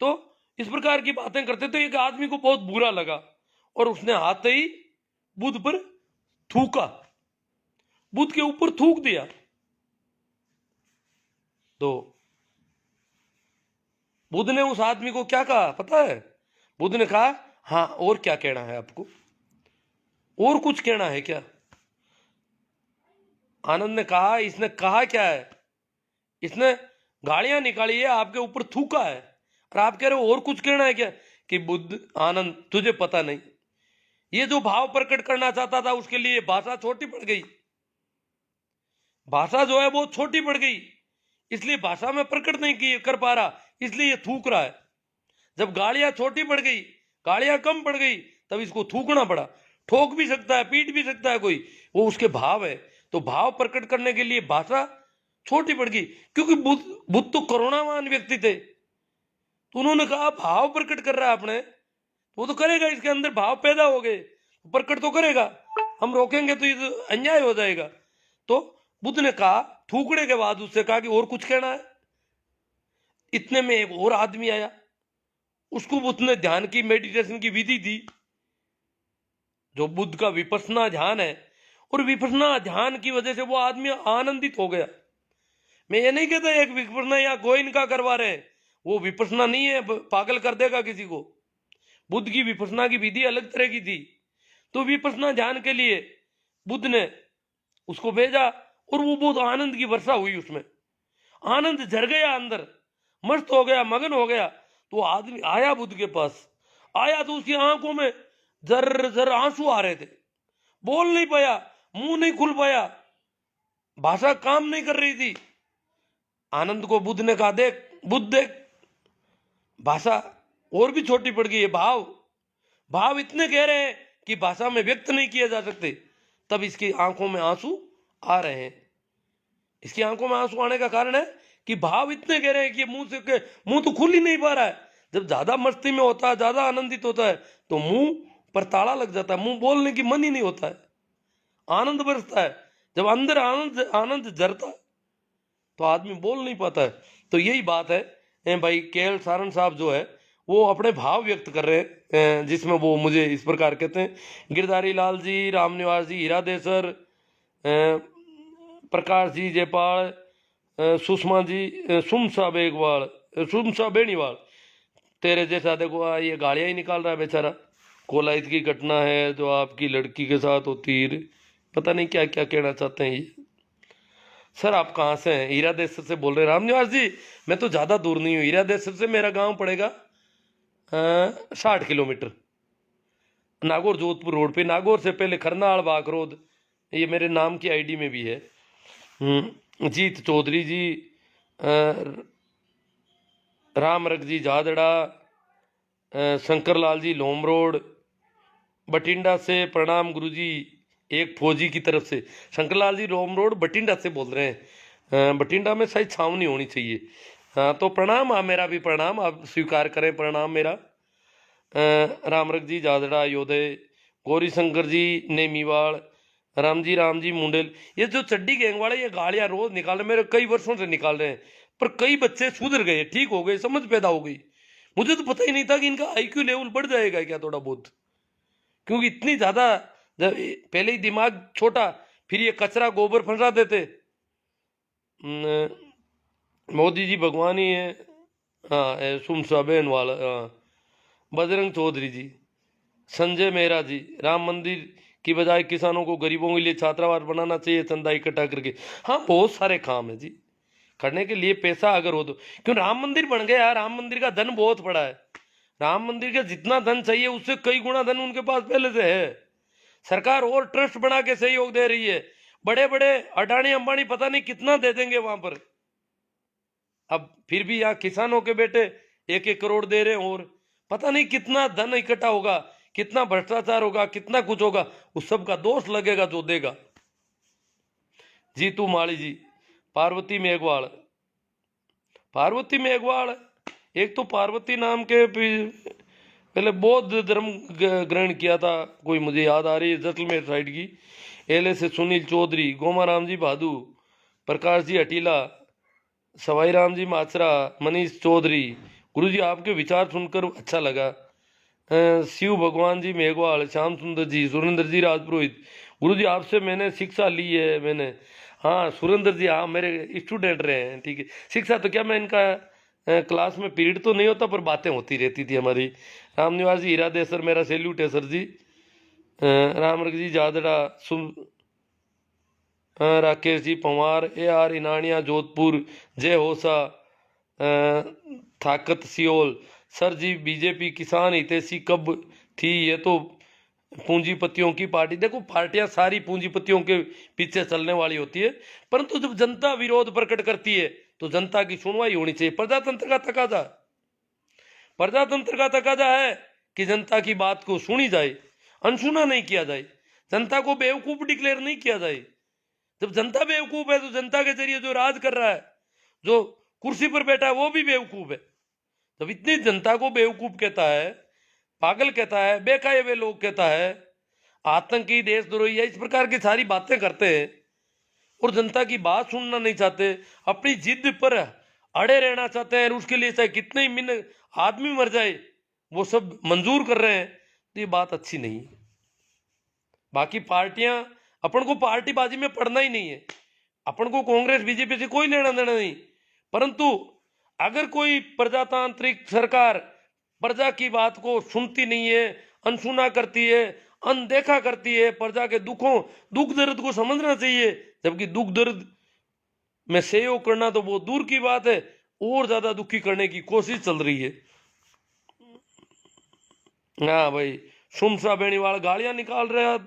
तो इस प्रकार की बातें करते थे। एक आदमी को बहुत बुरा लगा और उसने आते ही बुद्ध पर थूका, बुद्ध के ऊपर थूक दिया। तो बुद्ध ने उस आदमी को क्या कहा पता है? बुद्ध ने कहा, हाँ और क्या कहना है आपको, और कुछ कहना है क्या? आनंद ने कहा, इसने कहा क्या है? इसने गालियां निकाली है, आपके ऊपर थूका है, और आप कह रहे हो और कुछ कहना है क्या? कि बुद्ध, आनंद तुझे पता नहीं, ये जो भाव प्रकट करना चाहता था उसके लिए भाषा छोटी पड़ गई। भाषा जो है वो छोटी पड़ गई, इसलिए भाषा में प्रकट नहीं कर पा रहा, इसलिए ये थूक रहा है। जब गालियां छोटी पड़ गई, गालियां कम पड़ गई, तब इसको थूकना पड़ा। ठोक भी सकता है, पीट भी सकता है कोई, वो उसके भाव है। तो भाव प्रकट करने के लिए भाषा छोटी पड़ गई, क्योंकि बुद्ध तो करुणावान व्यक्ति थे। तो उन्होंने कहा भाव प्रकट कर रहा है अपने, वो तो करेगा, इसके अंदर भाव पैदा हो गए, प्रकट तो करेगा, हम रोकेंगे तो ये तो अन्याय हो जाएगा। तो बुद्ध ने कहा, थूकने के बाद उससे कहा कि और कुछ कहना है। इतने में एक और आदमी आया, उसको बुद्ध ने ध्यान की, मेडिटेशन की विधि दी, जो बुद्ध का विपश्यना ध्यान है, और विपश्यना ध्यान की वजह से वो आदमी आनंदित हो गया। मैं ये नहीं कहता एक विपश्यना या गोइन का करवा रहे हैं, वो विपश्यना नहीं है, पागल कर देगा किसी को। बुद्ध की विपश्यना की विधि अलग तरह की थी। तो विपश्यना ध्यान के लिए बुद्ध ने उसको भेजा, और वो बहुत आनंद की वर्षा हुई, उसमें आनंद झर गया, अंदर मस्त हो गया, मगन हो गया। तो आदमी आया बुद्ध के पास, आया तो उसकी आंखों में जर जर आंसू आ रहे थे, बोल नहीं पाया, मुंह नहीं खुल पाया, भाषा काम नहीं कर रही थी। आनंद को बुद्ध ने कहा, देख बुद्ध देख, भाषा और भी छोटी पड़ गई है, भाव इतने गहरे हैं कि भाषा में व्यक्त नहीं किए जा सकते। तब इसकी आंखों में आंसू आ रहे हैं। इसकी आंखों में आंसू आने का कारण है कि भाव इतने गहरे हैं कि मुंह तो खुल ही नहीं पा रहा है। जब ज्यादा मस्ती में होता है, ज्यादा आनंदित होता है, तो मुंह पर ताला लग जाता है, मुंह बोलने की मन ही नहीं होता है, आनंद बरसता है। जब अंदर आनंद जरता है तो आदमी बोल नहीं पाता है। तो यही बात है भाई, केएल सारण साहब जो है वो अपने भाव व्यक्त कर रहे हैं, जिसमें वो मुझे इस प्रकार कहते हैं। गिरधारी लाल जी, रामनिवास जी, हीरा देसर, प्रकाश जी जयपाल, सुषमा जी, सुमसा बेनीवाल, तेरे जैसा देखो ये गालियां ही निकाल रहा है बेचारा। कोलायत की घटना है जो आपकी लड़की के साथ होती है, पता नहीं क्या क्या कहना चाहते हैं ये। सर आप कहाँ से हैं? हीरा देसर से बोल रहे हैं। रामनिवास जी मैं तो ज़्यादा दूर नहीं हूँ, हीरा देसर से मेरा गांव पड़ेगा 60 किलोमीटर, नागौर जोधपुर रोड पे। नागौर से पहले खरनाल बाकरोद, ये मेरे नाम की आईडी में भी है। जीत चौधरी जी, रामरख जी जादड़ा, शंकर लाल जी लोम रोड, बठिंडा से प्रणाम गुरुजी, एक फौजी की तरफ से। शंकर लाल जी लोम रोड बठिंडा से बोल रहे हैं, बठिंडा में शायद छावनी होनी चाहिए। हाँ तो प्रणाम, आप मेरा भी प्रणाम, आप स्वीकार करें प्रणाम मेरा। रामरख जी जादड़ा योदय, गौरी शंकर जी नेमीवाल, राम जी मुंडेल। ये जो चड्डी गैंग वाले ये गालियां रोज निकाल रहे, मेरे कई वर्षों से निकाल रहे हैं, पर कई बच्चे सुधर गए, ठीक हो गए, समझ पैदा हो गई। मुझे तो पता ही नहीं था कि इनका आईक्यू लेवल बढ़ जाएगा क्या थोड़ा बहुत, क्योंकि इतनी ज्यादा पहले ही दिमाग छोटा, फिर ये कचरा गोबर फंसा देते। मोदी जी भगवान ही है। हाँ सुमसा बहन वाला, हाँ बजरंग चौधरी जी, संजय मेहरा जी, राम मंदिर की बजाय किसानों को गरीबों के लिए छात्रावास बनाना चाहिए चंदा इकट्ठा करके। हाँ बहुत सारे काम है जी करने के लिए, पैसा अगर हो तो। क्यों राम मंदिर बन गया, राम मंदिर का धन बहुत पड़ा है, राम मंदिर का जितना धन चाहिए उससे कई गुना धन उनके पास पहले से है। सरकार और ट्रस्ट बना के सहयोग दे रही है, बड़े बड़े अडानी अंबानी पता नहीं कितना दे देंगे वहां पर। अब फिर भी यहाँ किसानों के बेटे 1-1 करोड़ दे रहे हैं, और पता नहीं कितना धन इकट्ठा होगा, कितना भ्रष्टाचार होगा, कितना कुछ होगा, उस सब का दोष लगेगा जो देगा। जीतू माली जी, पार्वती मेघवाल, पार्वती मेघवाल एक तो पार्वती नाम के पहले बौद्ध धर्म ग्रहण किया था, कोई मुझे याद आ रही है जैसलमेर साइड की। एले से सुनील चौधरी, गोमाराम जी भादू, प्रकाश जी हटीला, सवाई राम जी माचरा, मनीष चौधरी। गुरु जी आपके विचार सुनकर अच्छा लगा। शिव भगवान जी मेघवाल, श्याम सुंदर जी, सुरेंद्र जी राजपुरोहित। गुरु जी आपसे मैंने शिक्षा ली है मैंने। हाँ सुरेंद्र जी, हाँ मेरे स्टूडेंट रहे हैं, ठीक है। शिक्षा तो क्या, मैं इनका क्लास में पीरियड तो नहीं होता पर बातें होती रहती थी हमारी। राम निवास जी हीरा सर, मेरा सैल्यूट है सर जी। रामरख जी जादड़ा, राकेश जी पंवार, AR इनानिया जोधपुर, जय होसा, ताकत सियोल। सर जी बीजेपी किसान हितैषी कब थी, ये तो पूंजीपतियों की पार्टी। देखो पार्टियां सारी पूंजीपतियों के पीछे चलने वाली होती है, परंतु जब जनता विरोध प्रकट करती है तो जनता की सुनवाई होनी चाहिए। प्रजातंत्र का तकाजा, प्रजातंत्र का तकाजा है कि जनता की बात को सुनी जाए, अनसुना नहीं किया जाए, जनता को बेवकूफ डिक्लेयर नहीं किया जाए। जब जनता बेवकूफ है तो जनता के जरिए जो राज कर रहा है, जो कुर्सी पर बैठा है, वो भी बेवकूफ है। जब इतनी जनता को बेवकूफ कहता है, पागल कहता है, बेखाए हुए लोग कहता है, आतंकी, देशद्रोही, इस प्रकार की सारी बातें करते हैं और जनता की बात सुनना नहीं चाहते, अपनी जिद पर अड़े रहना चाहते हैं, और उसके लिए चाहे कितने ही आदमी मर जाए वो सब मंजूर कर रहे हैं, तो ये बात अच्छी नहीं है। बाकी पार्टियां, अपन को पार्टीबाजी में पड़ना ही नहीं है, अपन को कांग्रेस बीजेपी से कोई लेना देना नहीं, परंतु अगर कोई प्रजातांत्रिक सरकार प्रजा की बात को सुनती नहीं है, अनसुना करती है, अनदेखा करती है, प्रजा के दुख दर्द को समझना चाहिए, जबकि दुख दर्द में सहयोग करना तो बहुत दूर की बात है, और ज्यादा दुखी करने की कोशिश चल रही है। हाँ भाई, सुमसा बेनीवाल गालियां निकाल रहा,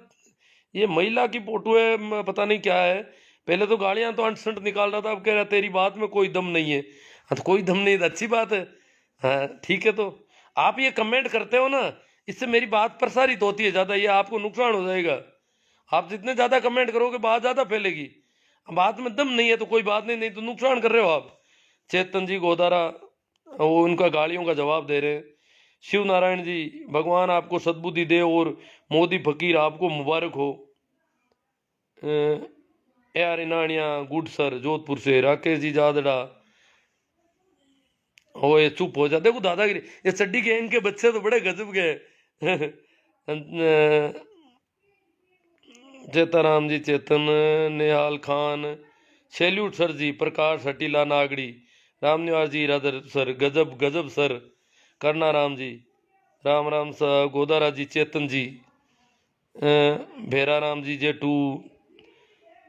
ये महिला की फोटो है, पता नहीं क्या है। पहले तो गालियां तो अंट निकाल रहा था, अब कह रहा तेरी बात में कोई दम नहीं है। हाँ तो कोई दम नहीं तो अच्छी बात है। हाँ ठीक है, तो आप ये कमेंट करते हो ना, इससे मेरी बात प्रसारित होती है ज़्यादा, ये आपको नुकसान हो जाएगा। आप जितने ज़्यादा कमेंट करोगे बात ज़्यादा फैलेगी। बात में दम नहीं है तो कोई बात नहीं, नहीं तो नुकसान कर रहे हो आप। चेतन जी गोदारा, वो उनका गालियों का जवाब दे रहे हैं। शिव नारायण जी, भगवान आपको सद्बुद्धि दे और मोदी फकीर आपको मुबारक हो। AR Inaniya good sir Jodhpur से। राकेश जी जादड़ा, ओ ये चुप हो जा, देखो दादागिरी, ये चड्डी गैंग के बच्चे तो बड़े गजब के। चेताराम जी चेतन, निहाल खान, सैल्यूट सर जी। प्रकाश हटीला नागड़ी, राम निवास जी राधर सर, गजब गजब सर। करना राम जी, राम राम सर। गोदारा जी, चेतन जी, भेरा राम जी, J2,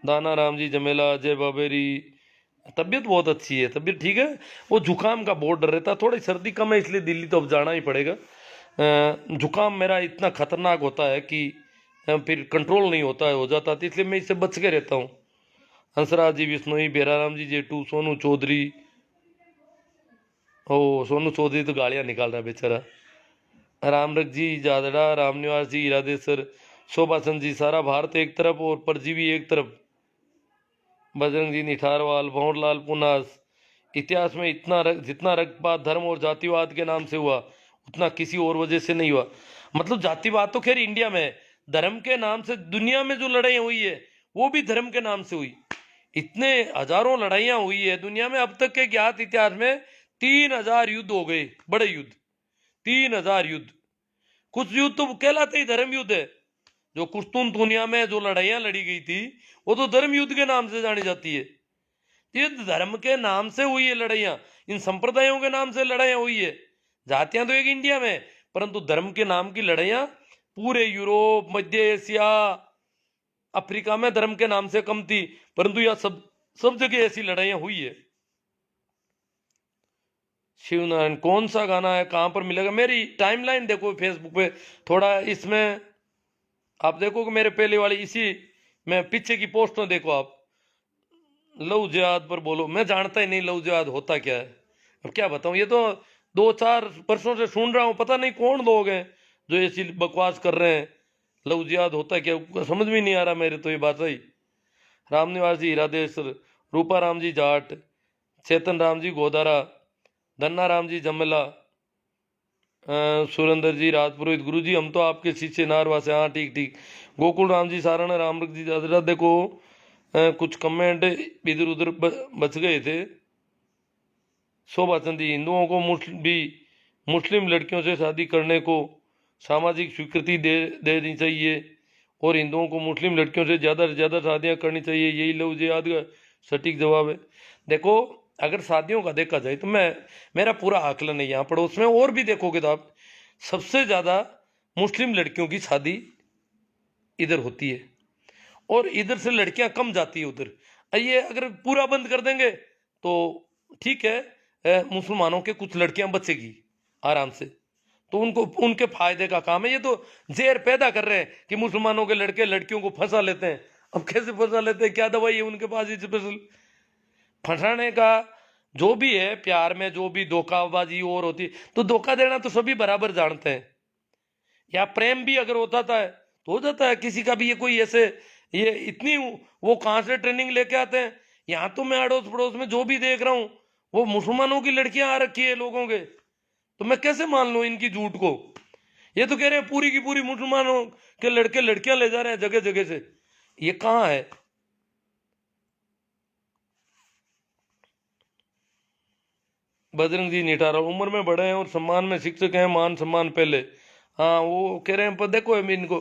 दाना राम जी जमेला, जय बाबेरी, तबीयत बहुत अच्छी है, तबीयत ठीक है। वो जुकाम का बहुत डर रहता है, थोड़ी सर्दी कम है इसलिए दिल्ली तो अब जाना ही पड़ेगा। जुकाम मेरा इतना खतरनाक होता है कि फिर कंट्रोल नहीं होता है, हो जाता है, तो इसलिए मैं इससे बच के रहता हूँ। हंसराज जी बिश्नोई, बेराराम जी जेठू, सोनू चौधरी, ओ सोनू चौधरी तो गालियाँ निकाल रहा है बेचारा, रामरख जी जादड़ा, रामनिवास जी इरादेसर, शोभाचंद जी, सारा भारत एक तरफ और परजीवी एक तरफ, बजरंग जी निठारवाल, भंवरलाल पुनास, इतिहास में जितना रक्तपात धर्म और जातिवाद के नाम से हुआ उतना किसी और वजह से नहीं हुआ। मतलब जातिवाद तो खैर इंडिया में है, धर्म के नाम से दुनिया में जो लड़ाई हुई है वो भी धर्म के नाम से हुई। इतने हजारों लड़ाइयां हुई है दुनिया में, अब तक के ज्ञात इतिहास में 3,000 युद्ध हो गए, बड़े युद्ध, 3,000 युद्ध। कुछ युद्ध तो कहलाते ही धर्म युद्ध है। जो कुश्तुनतुनिया में जो लड़ाइयां लड़ी गई थी वो तो धर्म युद्ध के नाम से जानी जाती है। ये धर्म के नाम से हुई है लड़ाइयां, इन संप्रदायों के नाम से लड़ाइयां हुई है। जातियां तो एक इंडिया में, परंतु धर्म के नाम की लड़ाइयां पूरे यूरोप, मध्य एशिया, अफ्रीका में धर्म के नाम से कम थी, परंतु यह सब सब जगह ऐसी लड़ाइयां हुई है। शिवनारायण कौन सा गाना है, कहां पर मिलेगा? मेरी टाइमलाइन देखो फेसबुक पे, थोड़ा इसमें आप देखो कि मेरे पहले वाली इसी में पीछे की पोस्टों देखो आप। लव जिहाद पर बोलो, मैं जानता ही नहीं लव जिहाद होता क्या है। अब क्या बताऊं, ये तो 2-4 वर्षों से सुन रहा हूं, पता नहीं कौन लोग हैं जो ऐसी बकवास कर रहे हैं। लव जिहाद होता क्या, समझ में नहीं आ रहा मेरे तो ये बात ही। रामनिवास जी इरादेश्वर, रूपा राम जी जाट, चेतन राम जी गोदारा, धन्ना राम जी जमला, सुरेंद्र जी राजपुरोहित, गुरु जी हम तो आपके शिष्य नारवासे, हाँ ठीक ठीक। गोकुल राम जी सारण, रामरख जी दादरा, देखो कुछ कमेंट इधर उधर बच गए थे। शोभा चंदी, हिंदुओं को मुस्लिम लड़कियों से शादी करने को सामाजिक स्वीकृति दे देनी चाहिए और हिंदुओं को मुस्लिम लड़कियों से ज़्यादा शादियां करनी चाहिए, यही लव जिहाद का सटीक जवाब है। देखो अगर शादियों का देखा जाए तो मेरा पूरा आकलन है, यहाँ पड़ोस में और भी देखोगे तो आप सबसे ज़्यादा मुस्लिम लड़कियों की शादी इधर होती है और इधर से लड़कियां कम जाती है उधर। ये अगर पूरा बंद कर देंगे तो ठीक है, मुसलमानों के कुछ लड़कियां बचेगी आराम से, तो उनको उनके फायदे का काम है। ये तो जहर पैदा कर रहे हैं कि मुसलमानों के लड़के लड़कियों को फंसा लेते हैं। अब कैसे फंसा लेते हैं, क्या दवाई है उनके पास स्पेशल फंसाने का? जो भी है प्यार में जो भी धोखाबाजी और होती है, तो धोखा देना तो सभी बराबर जानते हैं। या प्रेम भी अगर होता था तो हो जाता है किसी का भी, ये कोई ऐसे ये इतनी वो कहाँ से ट्रेनिंग लेके आते हैं? यहाँ तो मैं अड़ोस पड़ोस में जो भी देख रहा हूँ वो मुसलमानों की लड़कियां आ रखी है लोगों के, तो मैं कैसे मान लूं इनकी झूठ को? ये तो कह रहे हैं पूरी की पूरी मुसलमानों के लड़के लड़कियां ले जा रहे हैं जगह जगह से, ये कहाँ है? बजरंग जी निठारा, उम्र में बड़े हैं और सम्मान में शिक्षक हैं, मान सम्मान पहले। हाँ वो कह रहे हैं, पर देखो अभी इनको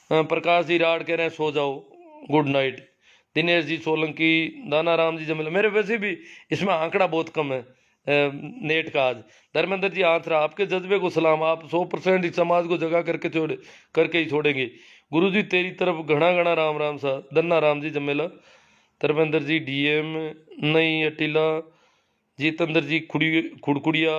प्रकाश जी राड कह रहे हैं सो जाओ, गुड नाइट। दिनेश जी सोलंकी, दाना राम जी जमेला, मेरे वैसे भी इसमें आंकड़ा बहुत कम है नेट का आज। धर्मेंद्र जी आंसरा, आपके जज्बे को सलाम, आप 100% इस समाज को जगा करके ही छोड़ेंगे। गुरु जी तेरी तरफ घना घना राम राम सा, दन्ना राम जी जमेला। धर्मेंद्र जी डीएम नहीं अटीला, जितेंद्र जी खुड़कुड़िया,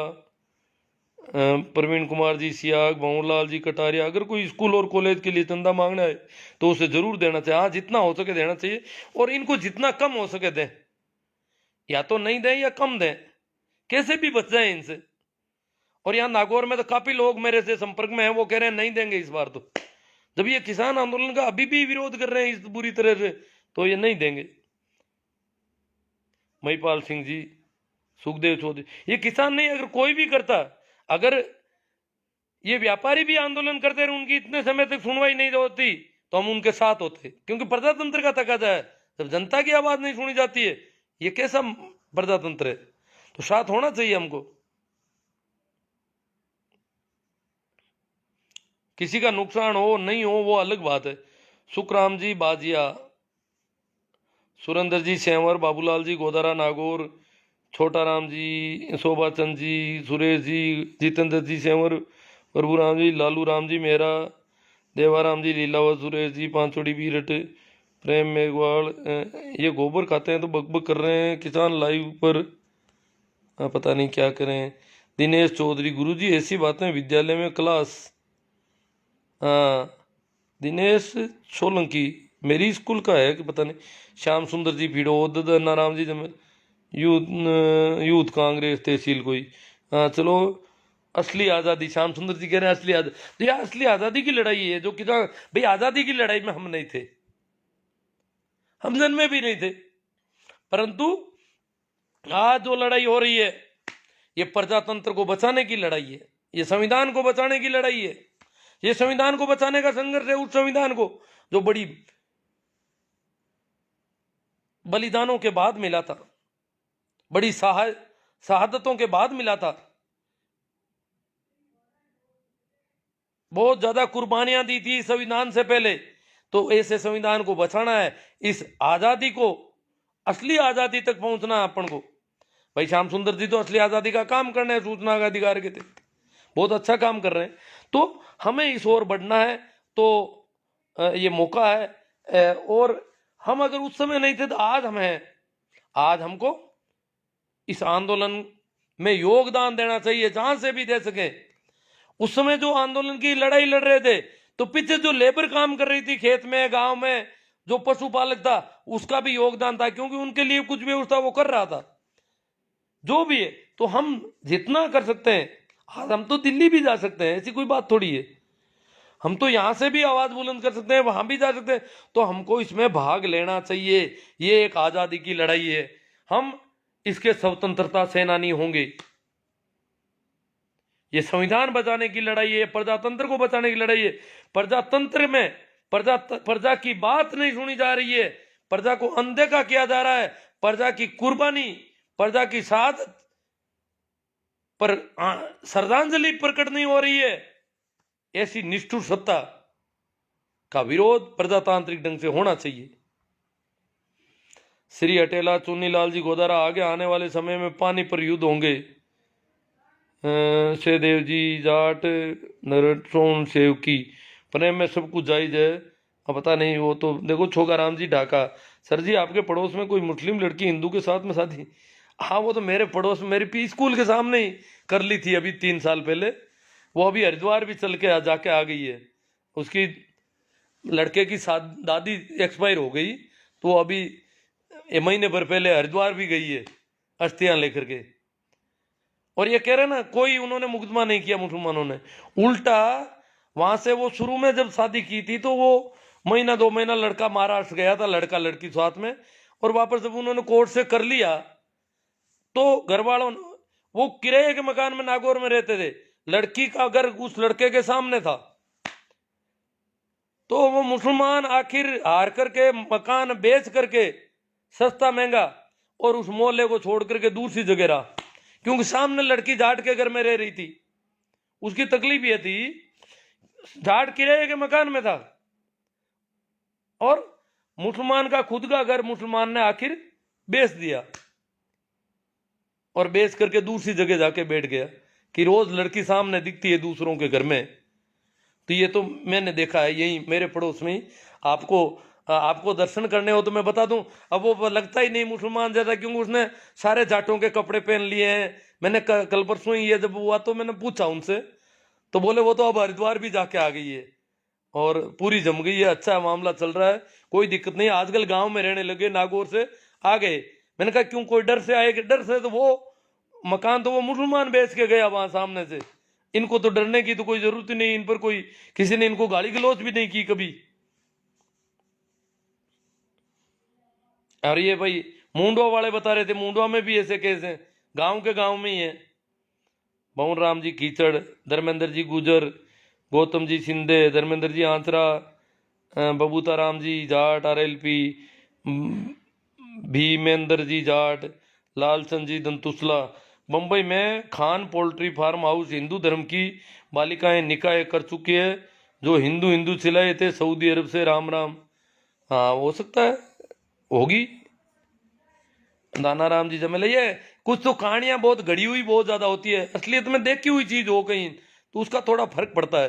प्रवीण कुमार जी सियाग, भंवरलाल जी कटारिया। अगर कोई स्कूल और कॉलेज के लिए चंदा मांगना है तो उसे जरूर देना चाहिए, हाँ जितना हो सके देना चाहिए, और इनको जितना कम हो सके दें, या तो नहीं दें या कम दें, कैसे भी बच जाए इनसे। और यहाँ नागौर में तो काफी लोग मेरे से संपर्क में हैं, वो कह रहे हैं नहीं देंगे इस बार, तो जब ये किसान आंदोलन का अभी भी विरोध कर रहे हैं इस बुरी तरह से, तो ये नहीं देंगे। महिपाल सिंह जी, सुखदेव चौधरी, ये किसान नहीं अगर कोई भी करता, अगर ये व्यापारी भी आंदोलन करते रहे, उनकी इतने समय तक सुनवाई नहीं होती, तो हम उनके साथ होते, क्योंकि प्रजातंत्र का तकाजा है। जब जनता की आवाज नहीं सुनी जाती है, ये कैसा प्रजातंत्र है? तो साथ होना चाहिए हमको। किसी का नुकसान हो नहीं हो वो अलग बात है। सुखराम जी बाजिया, सुरेंद्र जी सेंवर, बाबूलाल जी गोदारा नागौर, छोटा राम जी, शोभा चंद जी, सुरेश जी, जितेंद्र जी सेंवर, प्रभु राम जी, लालू राम जी मेहरा, देवाराम जी लीलावत, सुरेश जी पांचोड़ी बीरट, प्रेम मेघवाल, ये गोबर खाते हैं तो बकबक कर रहे हैं किसान लाइव पर। पता नहीं क्या करें। दिनेश चौधरी, गुरुजी ऐसी बातें विद्यालय में क्लास। हाँ, दिनेश सोलंकी मेरी स्कूल का है कि पता नहीं। श्याम सुंदर जी पीड़ो, नाराम जी जमे, यूथ यूथ कांग्रेस तहसील कोई। हाँ चलो, असली आज़ादी, श्याम सुंदर जी कह रहे हैं असली आज़ादी। तो यार असली आज़ादी की लड़ाई है जो कि भाई आज़ादी की लड़ाई में हम नहीं थे, हम जन्मे भी नहीं थे। परंतु आज जो लड़ाई हो रही है ये प्रजातंत्र को बचाने की लड़ाई है, ये संविधान को बचाने की लड़ाई है। ये संविधान को बचाने का संघर्ष है, उस संविधान को जो बड़ी बलिदानों के बाद मिला था, बड़ी शहादतों के बाद मिला था, बहुत ज्यादा कुर्बानियां दी थी संविधान से पहले। तो ऐसे संविधान को बचाना है, इस आजादी को, असली आजादी तक पहुंचना है अपन को। भाई श्याम सुंदर जी तो असली आजादी का काम करने हैं, सूचना का अधिकार के तहत बहुत अच्छा काम कर रहे हैं। तो हमें इस ओर बढ़ना है, तो ये मौका है। और हम अगर उस समय नहीं थे तो आज हम हैं। आज हमको इस आंदोलन में योगदान देना चाहिए, जहां से भी दे सके। उस समय जो आंदोलन की लड़ाई लड़ रहे थे तो पीछे जो लेबर काम कर रही थी खेत में, गांव में, जो पशुपालक था उसका भी योगदान था, क्योंकि उनके लिए कुछ व्यवस्था वो कर रहा था। जो भी है, तो हम जितना कर सकते हैं, आज हम तो दिल्ली भी जा सकते हैं, ऐसी कोई बात थोड़ी है। हम तो यहां से भी आवाज बुलंद कर सकते हैं, वहां भी जा सकते हैं। तो हमको इसमें भाग लेना चाहिए। ये एक आजादी की लड़ाई है, हम इसके स्वतंत्रता सेनानी होंगे। ये संविधान बचाने की लड़ाई है, प्रजातंत्र को बचाने की लड़ाई है। प्रजातंत्र में प्रजा की बात नहीं सुनी जा रही है, प्रजा को अनदेखा किया जा रहा है, प्रजा की कुर्बानी, प्रजा की शहादत पर श्रद्धांजलि प्रकट नहीं हो रही है। ऐसी निष्ठुर सत्ता का विरोध प्रजातांत्रिक ढंग से होना चाहिए। श्री अटेला, चुन्नीलाल जी गोदारा, आगे आने वाले समय में पानी पर युद्ध होंगे। सहदेव जी जाट, नरसोन सेवकी, प्रेम में सब कुछ जायज है। अब पता नहीं, वो तो देखो छोगाराम जी ढाका, सर जी आपके पड़ोस में कोई मुस्लिम लड़की हिंदू के साथ में शादी? हाँ, वो तो मेरे पड़ोस में मेरी पी स्कूल के सामने ही कर ली थी अभी 3 साल पहले। वो अभी हरिद्वार भी चल के जाके आ गई है। उसकी लड़के की दादी एक्सपायर हो गई, तो वो अभी महीने भर पहले हरिद्वार भी गई है अस्थियां लेकर के। और ये कह रहे ना, कोई उन्होंने मुकदमा नहीं किया मुसलमानों ने, उल्टा वहां से वो शुरू में जब शादी की थी तो वो महीना 2 महीना लड़का महाराष्ट्र गया था, लड़का लड़की साथ में, और वापस जब उन्होंने कोर्ट से कर लिया तो घर वालों, वो किराए के मकान में नागौर में रहते थे, लड़की का घर उस लड़के के सामने था, तो वो मुसलमान आखिर हार करके मकान बेच करके सस्ता महंगा और उस मोहल्ले को छोड़ करके दूसरी जगह रहा, क्योंकि सामने लड़की जाट के घर में रह रही थी। उसकी तकलीफ ये थी, जाट किराए के मकान में था और मुसलमान का खुद का घर मुसलमान ने आखिर बेच दिया और बेच करके दूसरी जगह जाके बैठ गया कि रोज लड़की सामने दिखती है दूसरों के घर में। तो ये तो मैंने देखा है यही मेरे पड़ोस में ही। आपको दर्शन करने हो तो मैं बता दूं, अब वो लगता ही नहीं मुसलमान जैसा, क्योंकि उसने सारे जाटों के कपड़े पहन लिए हैं। मैंने कल परसों ही ये जब हुआ तो मैंने पूछा उनसे, तो बोले वो तो अब हरिद्वार भी जाके आ गई है और पूरी जम गई है, अच्छा मामला चल रहा है, कोई दिक्कत नहीं, आजकल गांव में रहने लगे, नागौर से आ गए। मैंने कहा क्यों, कोई डर से आए? डर से तो वो मकान तो वो मुसलमान बेच के गया वहां सामने से, इनको तो डरने की तो कोई जरूरत ही नहीं, इन पर कोई किसी ने इनको गाली गलौज भी नहीं की कभी। और ये भाई मुंडवा वाले बता रहे थे, मुंडवा में भी ऐसे केस हैं, गांव के गांव में ही है। भवन राम जी कीचड़, धर्मेंद्र जी गुजर, गौतम जी शिंदे, धर्मेंद्र जी आंसरा, बबूता राम जी जाट RLP, भीमेंद्र जी जाट, लालचंद जी दंतुसला। मुंबई में खान पोल्ट्री फार्म हाउस हिंदू धर्म की बालिकाएं निकाह कर चुकी है, जो हिंदू चिल्लाए थे सऊदी अरब से राम राम। हाँ, हो सकता है, होगी। दाना राम जी जमे ये कुछ तो कहानियां बहुत घड़ी हुई बहुत ज्यादा होती है, असलियत में देखी हुई चीज हो कहीं तो उसका थोड़ा फर्क पड़ता है।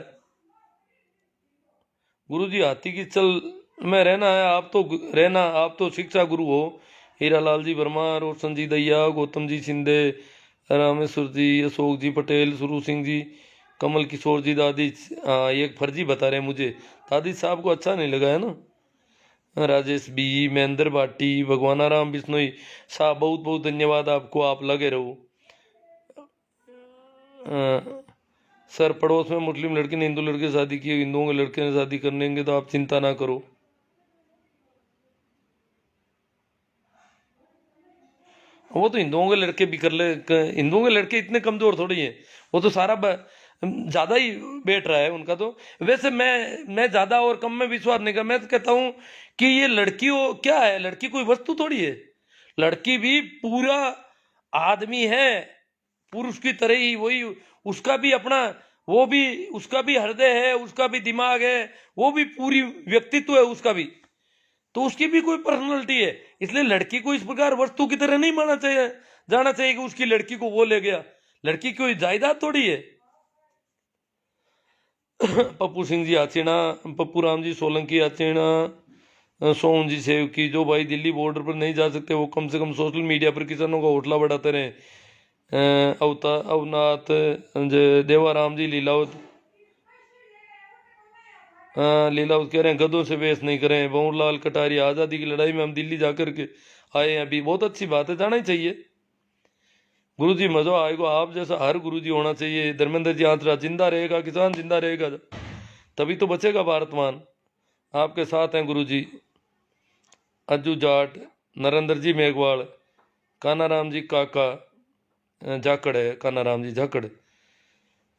गुरुजी हाथी की चल मैं रहना है, आप तो रहना, आप तो शिक्षा गुरु हो। हीरालाल जी वर्मा, रोशन जी दैया, गौतम जी शिंदे, रामेश्वर जी, अशोक जी पटेल, सुरू सिंह जी, कमल किशोर जी, दादी। हाँ, ये एक फर्जी बता रहे हैं मुझे, दादी साहब को अच्छा नहीं लगा है ना। राजेश बी, महेंद्र भाटी, भगवाना राम बिश्नोई साहब, बहुत बहुत धन्यवाद आपको, आप लगे रहो। सर, पड़ोस में मुस्लिम लड़की ने हिंदू लड़के से शादी की, हिंदुओं के लड़के ने शादी करनेंगे तो आप चिंता ना करो। वो तो हिंदुओं के लड़के भी कर ले, हिंदुओं के लड़के इतने कमजोर थोड़ी हैं, वो तो सारा ज्यादा ही बैठ रहा है उनका तो। वैसे मैं ज्यादा और कम में विश्वास नहीं कर, मैं तो कहता हूं कि ये लड़की हो क्या है, लड़की कोई वस्तु थोड़ी है, लड़की भी पूरा आदमी है, पुरुष की तरह ही, वही उसका भी अपना, वो भी उसका भी हृदय है, उसका भी दिमाग है, वो भी पूरी व्यक्तित्व है उसका भी, तो उसकी भी कोई पर्सनैलिटी है। इसलिए लड़की को इस प्रकार वस्तु की तरह नहीं मानना चाहिए, जाना चाहिए कि उसकी लड़की को वो ले गया, लड़की कोई जायदाद थोड़ी है। पप्पू सिंह जी आचेना, पप्पू राम जी सोलंकी आचेना, सोहन जी सेव की, जो भाई दिल्ली बॉर्डर पर नहीं जा सकते वो कम से कम सोशल मीडिया पर किसानों का हौसला बढ़ाते रहे। अवनाथ, देवाराम जी, लीलावत, लीलावत कह रहे हैं गधों से बहस नहीं करें। बंवरलाल कटारिया, आज़ादी की लड़ाई में हम दिल्ली जाकर के आए हैं अभी, बहुत अच्छी बात है, जाना ही चाहिए। गुरु जी मजा आएगा, आप जैसा हर गुरु जी होना चाहिए। धर्मेंद्र जी आंतरा, जिंदा रहेगा किसान, जिंदा रहेगा तभी तो बचेगा भारतमान, आपके साथ हैं गुरु जी। अज्जू जाट, नरेंद्र जी मेघवाल, कानाराम जी काका जाकड़ है, कानाराम जी जाकड़।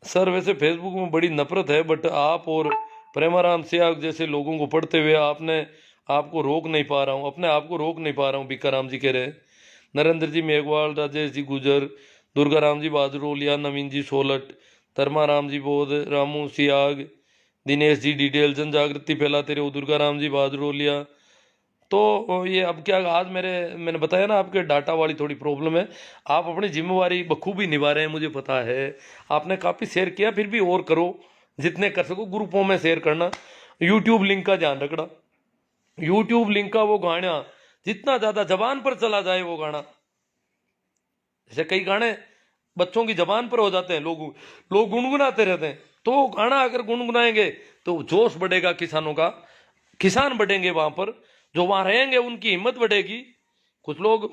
सर वैसे फेसबुक में बड़ी नफरत है, बट आप और प्रेमाराम सियाग जैसे लोगों को पढ़ते हुए आपने आपको रोक नहीं पा रहा हूँ, अपने आप को रोक नहीं पा रहा हूँ, बीकाराम जी कह रहे हैं। नरेंद्र जी मेघवाल, राजेश जी गुजर, दुर्गाराम जी बाजरोलिया, नवीन जी सोलट, धर्माराम जी बोध, रामू सियाग, दिनेश जी डिटेल, जन जागृति फैलाते रहो, दुर्गाराम जी बाजरोलिया। तो ये अब क्या, आज मैंने बताया ना आपके डाटा वाली थोड़ी प्रॉब्लम है, आप अपनी जिम्मेवारी बखूबी निभा रहे हैं, मुझे पता है। आपने काफ़ी शेयर किया, फिर भी और करो, जितने कर सको ग्रुपों में शेयर करना। यूट्यूब लिंक का ध्यान रखना, यूट्यूब लिंक का वो गाना जितना ज़्यादा जबान पर चला जाए वो गाना, जैसे कई गाने बच्चों की जबान पर हो जाते हैं, लोग गुनगुनाते रहते हैं, तो गाना अगर गुनगुनाएंगे तो जोश बढ़ेगा किसानों का, किसान बढ़ेंगे वहां पर, जो वहां रहेंगे उनकी हिम्मत बढ़ेगी। कुछ लोग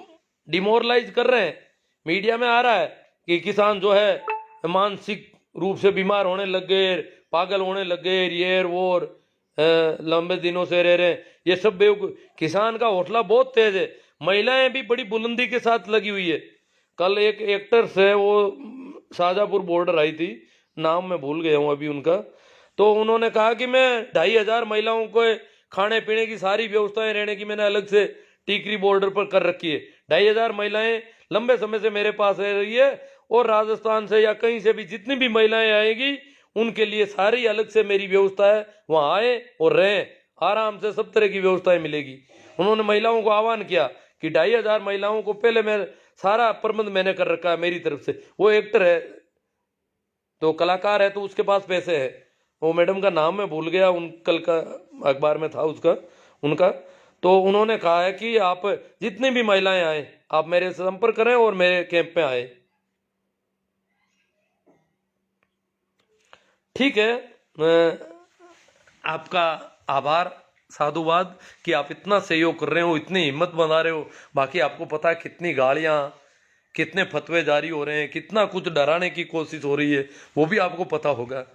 डिमोरलाइज कर रहे हैं, मीडिया में आ रहा है कि किसान जो है मानसिक रूप से बीमार होने लग गए, पागल होने लग गए, ये वो लंबे दिनों से रह रहे हैं, ये सब बेवकूफ। किसान का हौसला बहुत तेज है, महिलाएं भी बड़ी बुलंदी के साथ लगी हुई है। कल एक एक्टर्स है, वो शाहजहांपुर बॉर्डर आई थी, नाम मैं भूल गया हूँ अभी उनका, तो उन्होंने कहा कि मैं 2500 महिलाओं को खाने पीने की सारी व्यवस्थाएं, रहने की मैंने अलग से टीकरी बॉर्डर पर कर रखी है। 2500 महिलाएं लंबे समय से मेरे पास रह रही है, और राजस्थान से या कहीं से भी जितनी भी महिलाएं आएगी उनके लिए सारी अलग से मेरी व्यवस्था है, वहां आए और रहें आराम से, सब तरह की व्यवस्थाएं मिलेगी। उन्होंने महिलाओं को आह्वान किया कि 2500 महिलाओं को पहले मैं सारा प्रबंध मैंने कर रखा है मेरी तरफ से। वो एक्टर है तो कलाकार है, तो उसके पास पैसे है, वो मैडम का नाम मैं भूल गया, उन कल का अखबार में था उसका उनका। तो उन्होंने कहा है कि आप जितनी भी महिलाएं आए आप मेरे से संपर्क करें और मेरे कैंप में आए। ठीक है, आपका आभार, साधुवाद कि आप इतना सहयोग कर रहे हो, इतनी हिम्मत बना रहे हो। बाकी आपको पता है कितनी गालियां, कितने फतवे जारी हो रहे हैं, कितना कुछ डराने की कोशिश हो रही है, वो भी आपको पता होगा।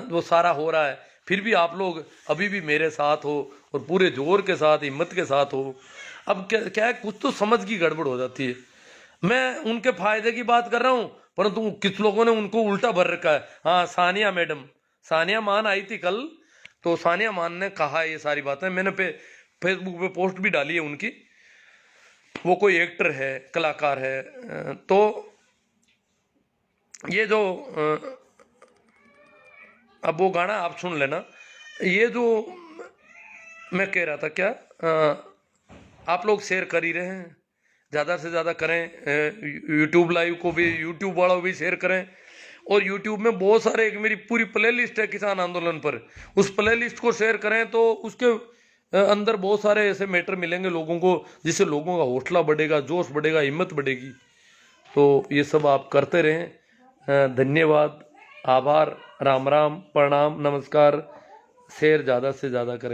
वो सारा हो रहा है, फिर भी आप लोग अभी भी मेरे साथ हो और पूरे जोर के साथ, हिम्मत के साथ हो। अब क्या है, कुछ तो समझ की गड़बड़ हो जाती है। मैं उनके फायदे की बात कर रहा हूँ, परंतु किस लोगों ने उनको उल्टा भर रखा है। हाँ, सानिया मैडम, सानिया मान आई थी कल, तो सानिया मान ने कहा ये सारी बातें, मैंने फेसबुक पे पोस्ट भी डाली है उनकी। वो कोई एक्टर है, कलाकार है, तो ये जो अब वो गाना आप सुन लेना। ये जो मैं कह रहा था क्या, आप लोग शेयर कर ही रहे हैं, ज़्यादा से ज़्यादा करें। यूट्यूब लाइव को भी, यूट्यूब वालों भी शेयर करें। और यूट्यूब में बहुत सारे, एक मेरी पूरी प्लेलिस्ट है किसान आंदोलन पर, उस प्लेलिस्ट को शेयर करें तो उसके अंदर बहुत सारे ऐसे मैटर मिलेंगे लोगों को, जिससे लोगों का हौसला बढ़ेगा, जोश बढ़ेगा, हिम्मत बढ़ेगी। तो ये सब आप करते रहें। धन्यवाद, आभार, राम राम, प्रणाम, नमस्कार। शेयर ज़्यादा से ज़्यादा करें।